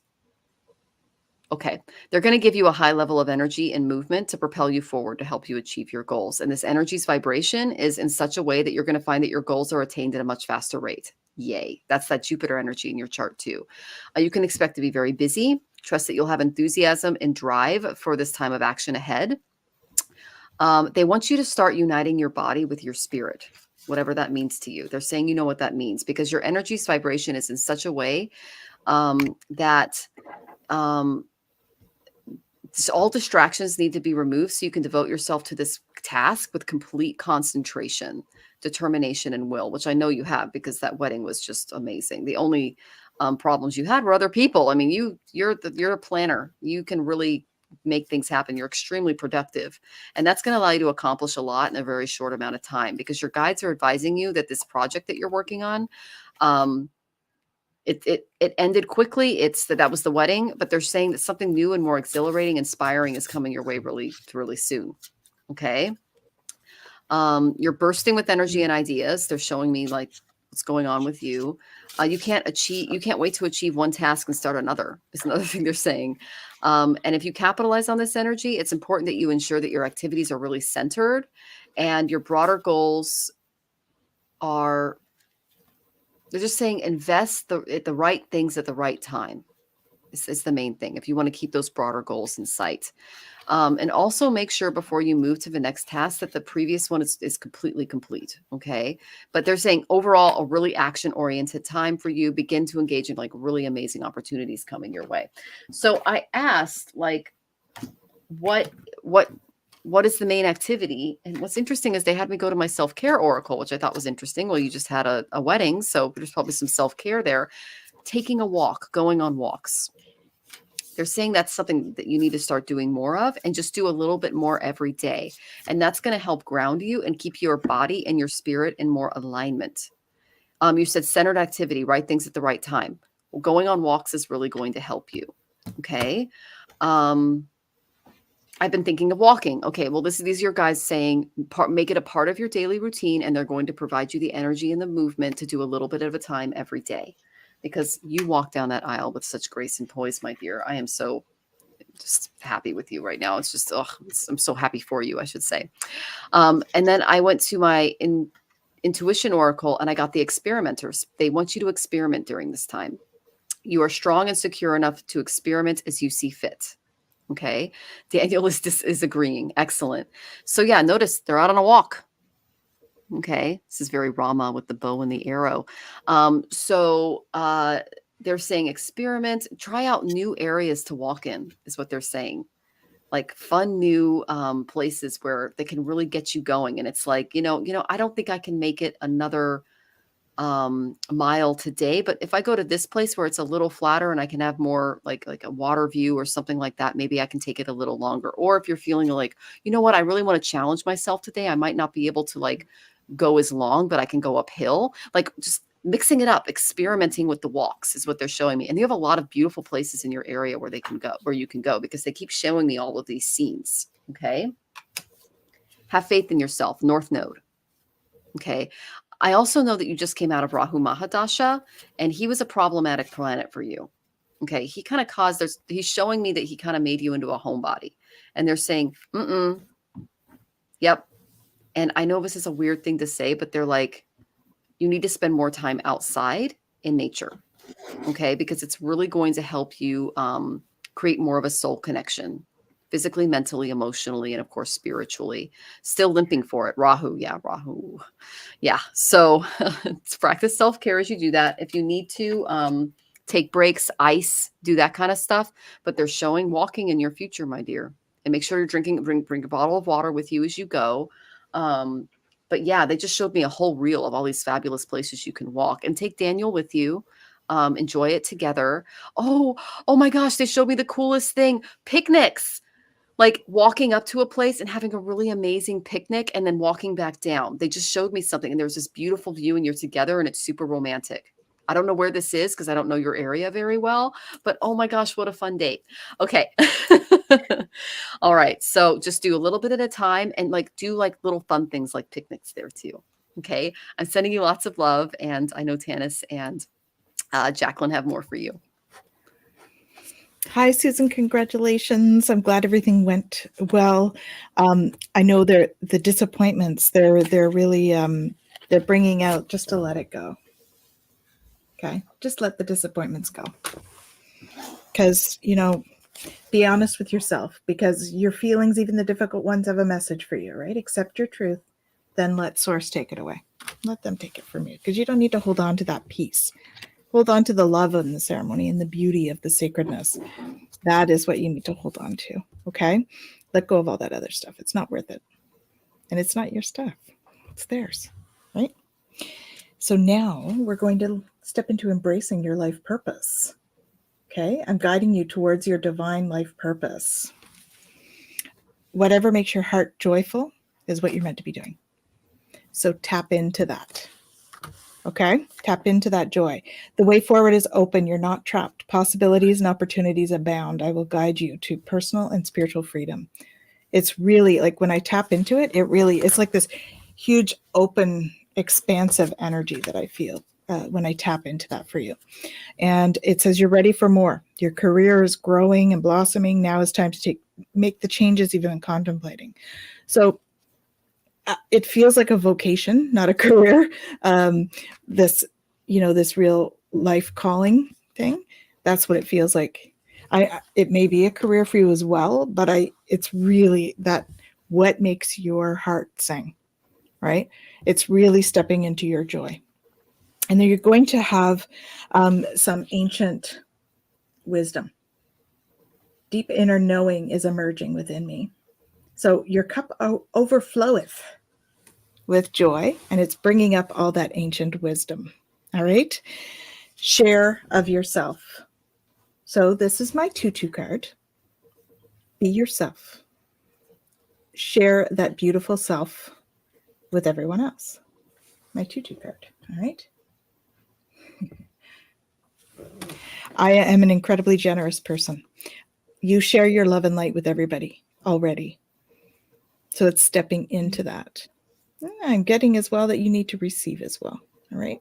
Okay. They're going to give you a high level of energy and movement to propel you forward to help you achieve your goals. And this energy's vibration is in such a way that you're going to find that your goals are attained at a much faster rate. Yay. That's that Jupiter energy in your chart too. You can expect to be very busy. Trust that you'll have enthusiasm and drive for this time of action ahead. They want you to start uniting your body with your spirit, whatever that means to you. They're saying you know what that means because your energy's vibration is in such a way that all distractions need to be removed so you can devote yourself to this task with complete concentration, determination, and will, which I know you have because that wedding was just amazing. The only problems you had were other people. I mean, you're a planner. You can really make things happen. You're extremely productive. And that's going to allow you to accomplish a lot in a very short amount of time because your guides are advising you that this project that you're working on, it ended quickly. That was the wedding, but they're saying that something new and more exhilarating, inspiring is coming your way really, really soon. Okay. You're bursting with energy and ideas. They're showing me like what's going on with you. You can't wait to achieve one task and start another is another thing they're saying. And if you capitalize on this energy, it's important that you ensure that your activities are really centered and your broader goals are, they're just saying invest the right things at the right time. This is the main thing if you want to keep those broader goals in sight. And also make sure before you move to the next task that the previous one is completely complete. Okay. But they're saying overall, a really action-oriented time for you. Begin to engage in like really amazing opportunities coming your way. So I asked like, what what is the main activity? And what's interesting is they had me go to my self-care oracle, which I thought was interesting. Well, you just had a wedding, so there's probably some self-care there. Taking a walk, going on walks. They're saying that's something that you need to start doing more of, and just do a little bit more every day. And that's going to help ground you and keep your body and your spirit in more alignment. You said centered activity, right things at the right time. Well, going on walks is really going to help you. Okay. I've been thinking of walking. Okay. Well, these are your guys saying make it a part of your daily routine, and they're going to provide you the energy and the movement to do a little bit at a time every day, because you walk down that aisle with such grace and poise, my dear. I am so just happy with you right now. It's just, I'm so happy for you, I should say. And then I went to my intuition oracle, and I got the experimenters. They want you to experiment during this time. You are strong and secure enough to experiment as you see fit. Okay. Daniel is agreeing. Excellent. So yeah, notice they're out on a walk. Okay. This is very Rama with the bow and the arrow. They're saying experiment, try out new areas to walk in, is what they're saying. Like fun new places where they can really get you going. And it's like, I don't think I can make it another mile today, but if I go to this place where it's a little flatter and I can have more like a water view or something like that, maybe I can take it a little longer. Or if you're feeling like, you know what, I really want to challenge myself today, I might not be able to like go as long, but I can go uphill. Like just mixing it up, experimenting with the walks is what they're showing me. And you have a lot of beautiful places in your area where you can go, because they keep showing me all of these scenes. Okay. Have faith in yourself. North Node. Okay. I also know that you just came out of Rahu Mahadasha, and he was a problematic planet for you. Okay. He kind of he's showing me that he kind of made you into a homebody, and they're saying, yep. And I know this is a weird thing to say, but they're like, you need to spend more time outside in nature. Okay. Because it's really going to help you create more of a soul connection, physically, mentally, emotionally, and of course, spiritually. Still limping for it. Rahu. Yeah. Rahu. Yeah. So practice self-care as you do that. If you need to take breaks, ice, do that kind of stuff, but they're showing walking in your future, my dear. And make sure you're bring a bottle of water with you as you go. But yeah, they just showed me a whole reel of all these fabulous places you can walk, and take Daniel with you. Enjoy it together. Oh my gosh. They showed me the coolest thing. Picnics. Like walking up to a place and having a really amazing picnic and then walking back down. They just showed me something, and there's this beautiful view, and you're together, and it's super romantic. I don't know where this is because I don't know your area very well, but oh my gosh, what a fun date. Okay. All right. So just do a little bit at a time, and like do like little fun things like picnics there too. Okay. I'm sending you lots of love, and I know Tanys and Jacqueline have more for you. Hi, Susan. Congratulations. I'm glad everything went well. I know the disappointments, they're really, they're bringing out just to let it go. Okay. Just let the disappointments go. Because, be honest with yourself, because your feelings, even the difficult ones, have a message for you, right? Accept your truth. Then let source take it away. Let them take it from you, because you don't need to hold on to that peace. Hold on to the love of the ceremony and the beauty of the sacredness. That is what you need to hold on to. Okay. Let go of all that other stuff. It's not worth it. And it's not your stuff. It's theirs. Right. So now we're going to step into embracing your life purpose. Okay. I'm guiding you towards your divine life purpose. Whatever makes your heart joyful is what you're meant to be doing. So tap into that. Okay. Tap into that joy. The way forward is open. You're not trapped. Possibilities and opportunities abound. I will guide you to personal and spiritual freedom. It's really like when I tap into it, it's like this huge, open, expansive energy that I feel when I tap into that for you. And it says you're ready for more. Your career is growing and blossoming. Now is time to make the changes you've been contemplating. So it feels like a vocation, not a career. This real life calling thing. That's what it feels like. It may be a career for you as well, but it's really that what makes your heart sing, right? It's really stepping into your joy. And then you're going to have some ancient wisdom. Deep inner knowing is emerging within me. So your cup overfloweth with joy, and it's bringing up all that ancient wisdom. All right. Share of yourself. So this is my tutu card. Be yourself. Share that beautiful self with everyone else. My tutu card. All right. I am an incredibly generous person. You share your love and light with everybody already. So it's stepping into that. I'm getting as well that you need to receive as well. All right.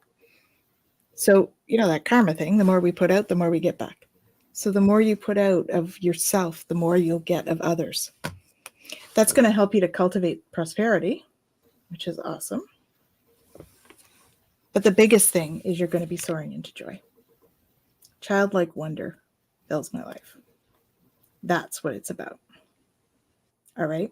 So, that karma thing, the more we put out, the more we get back. So the more you put out of yourself, the more you'll get of others. That's going to help you to cultivate prosperity, which is awesome. But the biggest thing is you're going to be soaring into joy. Childlike wonder fills my life. That's what it's about. All right.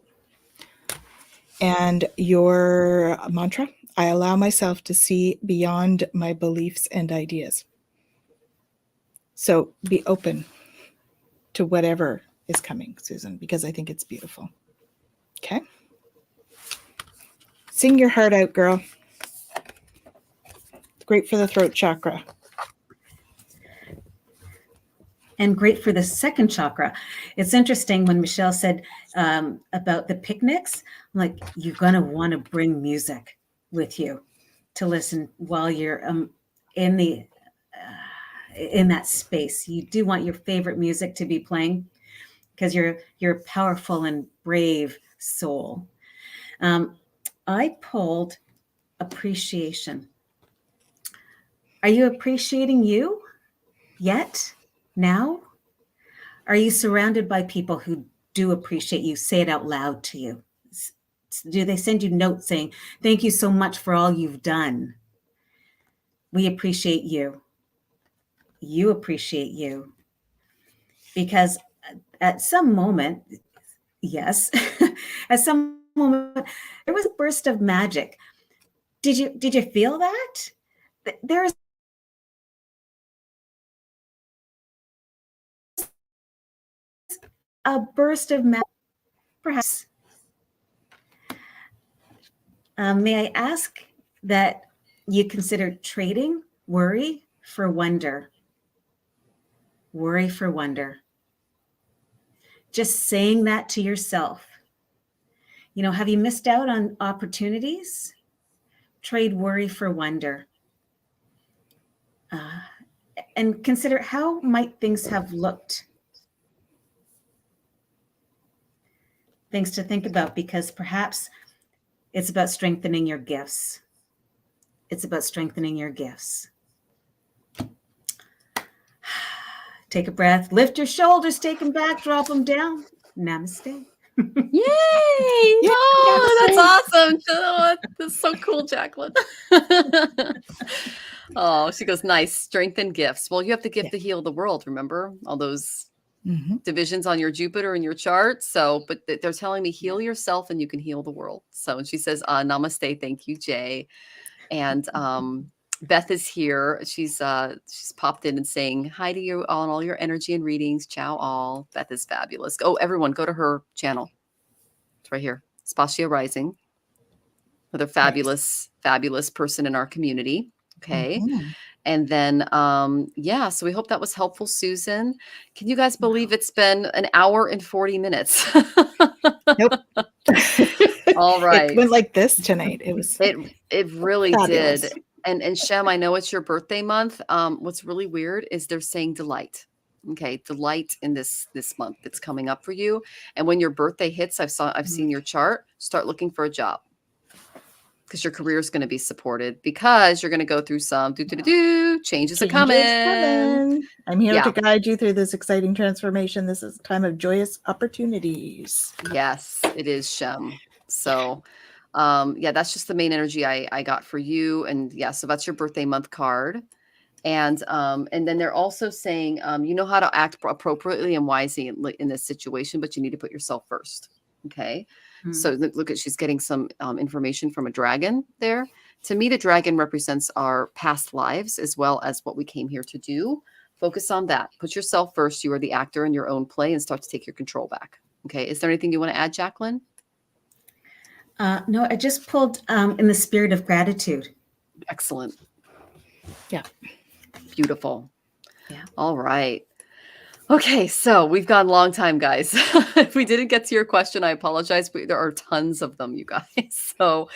And your mantra, I allow myself to see beyond my beliefs and ideas. So be open to whatever is coming, Susan, because I think it's beautiful. Okay. Sing your heart out, girl. It's great for the throat chakra. And great for the second chakra. It's interesting when Michelle said about the picnics, I'm like, you're going to want to bring music with you to listen while you're in that space. You do want your favorite music to be playing because you're a powerful and brave soul. I pulled appreciation. Are you appreciating you yet? Now? Are you surrounded by people who do appreciate you? Say it out loud to you. Do they send you notes saying, thank you so much for all you've done? We appreciate you. You appreciate you. Because at some moment, yes, at some moment, there was a burst of magic. Did you feel that? There's a burst of magic, perhaps. May I ask that you consider trading worry for wonder? Worry for wonder. Just saying that to yourself. Have you missed out on opportunities? Trade worry for wonder. And consider how might things have looked. Things to think about, because perhaps it's about strengthening your gifts. It's about strengthening your gifts. Take a breath, lift your shoulders, take them back, drop them down. Namaste. Yay! Oh, that's awesome. Oh, that's so cool, Jacqueline. Oh, she goes, nice. Strength and gifts. Well, you have the gift to heal the world. Remember all those divisions on your Jupiter in your chart. So, but they're telling me heal yourself and you can heal the world. So, and she says, namaste. Thank you, Jay. And Beth is here. She's popped in and saying hi to you on all your energy and readings. Ciao all. Beth is fabulous. Oh, everyone, go to her channel. It's right here. Spatia Rising. Another fabulous, fabulous person in our community. Okay. And then, so we hope that was helpful, Susan. Can you guys believe it's been an hour and 40 minutes? Nope. All right. It went like this tonight. It really fabulous. did. And Shem, I know it's your birthday month. What's really weird is they're saying delight. Okay, delight in this month that's coming up for you. And when your birthday hits, I've seen your chart. Start looking for a job because your career is going to be supported because you're going to go through some changes are coming. I'm here to guide you through this exciting transformation. This is a time of joyous opportunities. Yes, it is, Shem. So, that's just the main energy I got for you. And so that's your birthday month card. And then they're also saying, you know how to act appropriately and wisely in this situation, but you need to put yourself first. Okay. So look at, she's getting some information from a dragon there. To me, the dragon represents our past lives as well as what we came here to do. Focus on that. Put yourself first. You are the actor in your own play and start to take your control back. Okay. Is there anything you want to add, Jacqueline? No, I just pulled in the spirit of gratitude. Excellent. Yeah. Beautiful. Yeah. All right. Okay, so we've gone a long time, guys. If we didn't get to your question, I apologize. There are tons of them, you guys. So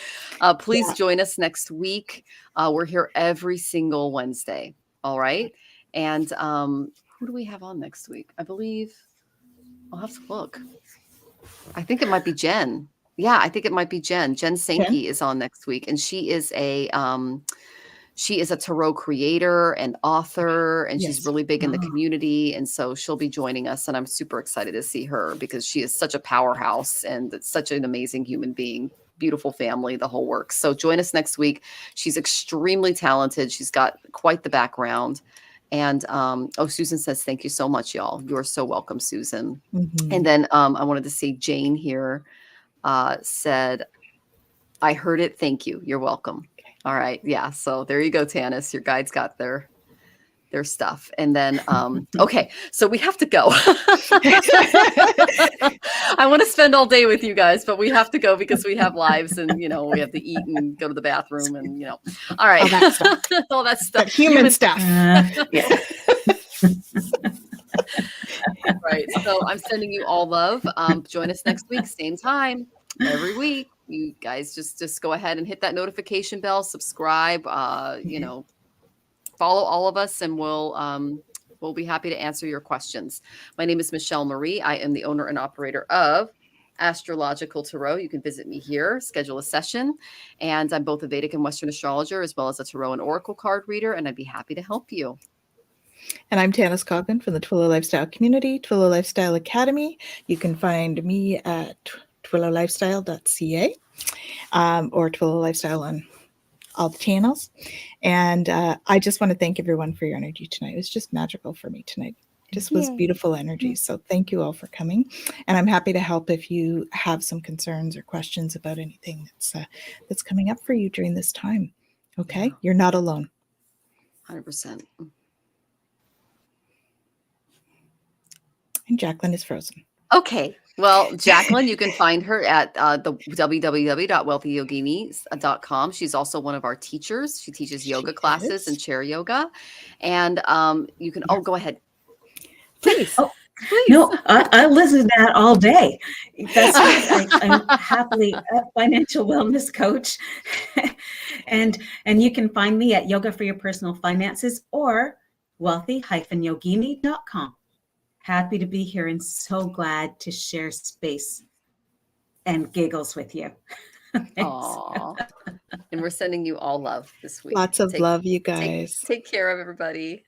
please Yeah. join us next week. We're here every single Wednesday. All right. And who do we have on next week? I believe I'll have to look. I think it might be Jen. Yeah, I think it might be Jen. Jen Sankey is on next week, and she is a tarot creator and author, and she's Yes. really big in the Oh. community. And so she'll be joining us, and I'm super excited to see her because she is such a powerhouse and such an amazing human being. Beautiful family, the whole works. So join us next week. She's extremely talented. She's got quite the background. And Susan says, thank you so much, y'all. You're so welcome, Susan. Mhm. And then I wanted to say Jane here said, I heard it. Thank you. You're welcome. All right. Yeah. So there you go, Tanys. Your guides got their stuff. And then, okay. So we have to go. I want to spend all day with you guys, but we have to go because we have lives and, we have to eat and go to the bathroom and, all right. All that stuff. All that stuff. That human stuff. Yeah. Right. So I'm sending you all love. Join us next week, same time, every week. You guys just go ahead and hit that notification bell, subscribe, follow all of us, and we'll be happy to answer your questions. My name is Michelle Marie. I am the owner and operator of Astrological Tarot. You can visit me here, schedule a session, and I'm both a Vedic and Western astrologer as well as a tarot and oracle card reader, and I'd be happy to help you. And I'm Tanys Coughlan from the Twillow Lifestyle Community, Twillow Lifestyle Academy. You can find me at twillowlifestyle.ca or Twillow Lifestyle on all the channels. And I just want to thank everyone for your energy tonight. It was just magical for me tonight. Just was beautiful energy. So thank you all for coming. And I'm happy to help if you have some concerns or questions about anything that's coming up for you during this time. Okay? Yeah. You're not alone. 100%. And Jacqueline is frozen. Okay. Well, Jacqueline, you can find her at the www.wealthyyoginis.com. She's also one of our teachers. She teaches yoga classes and chair yoga. And you can, go ahead. Please. Oh, please. No, I listen to that all day. That's right. I'm happily a financial wellness coach. and you can find me at Yoga for Your Personal Finances or wealthy-yogini.com. Happy to be here and so glad to share space and giggles with you. Aww. And we're sending you all love this week. Lots of love, you guys. Take care of everybody.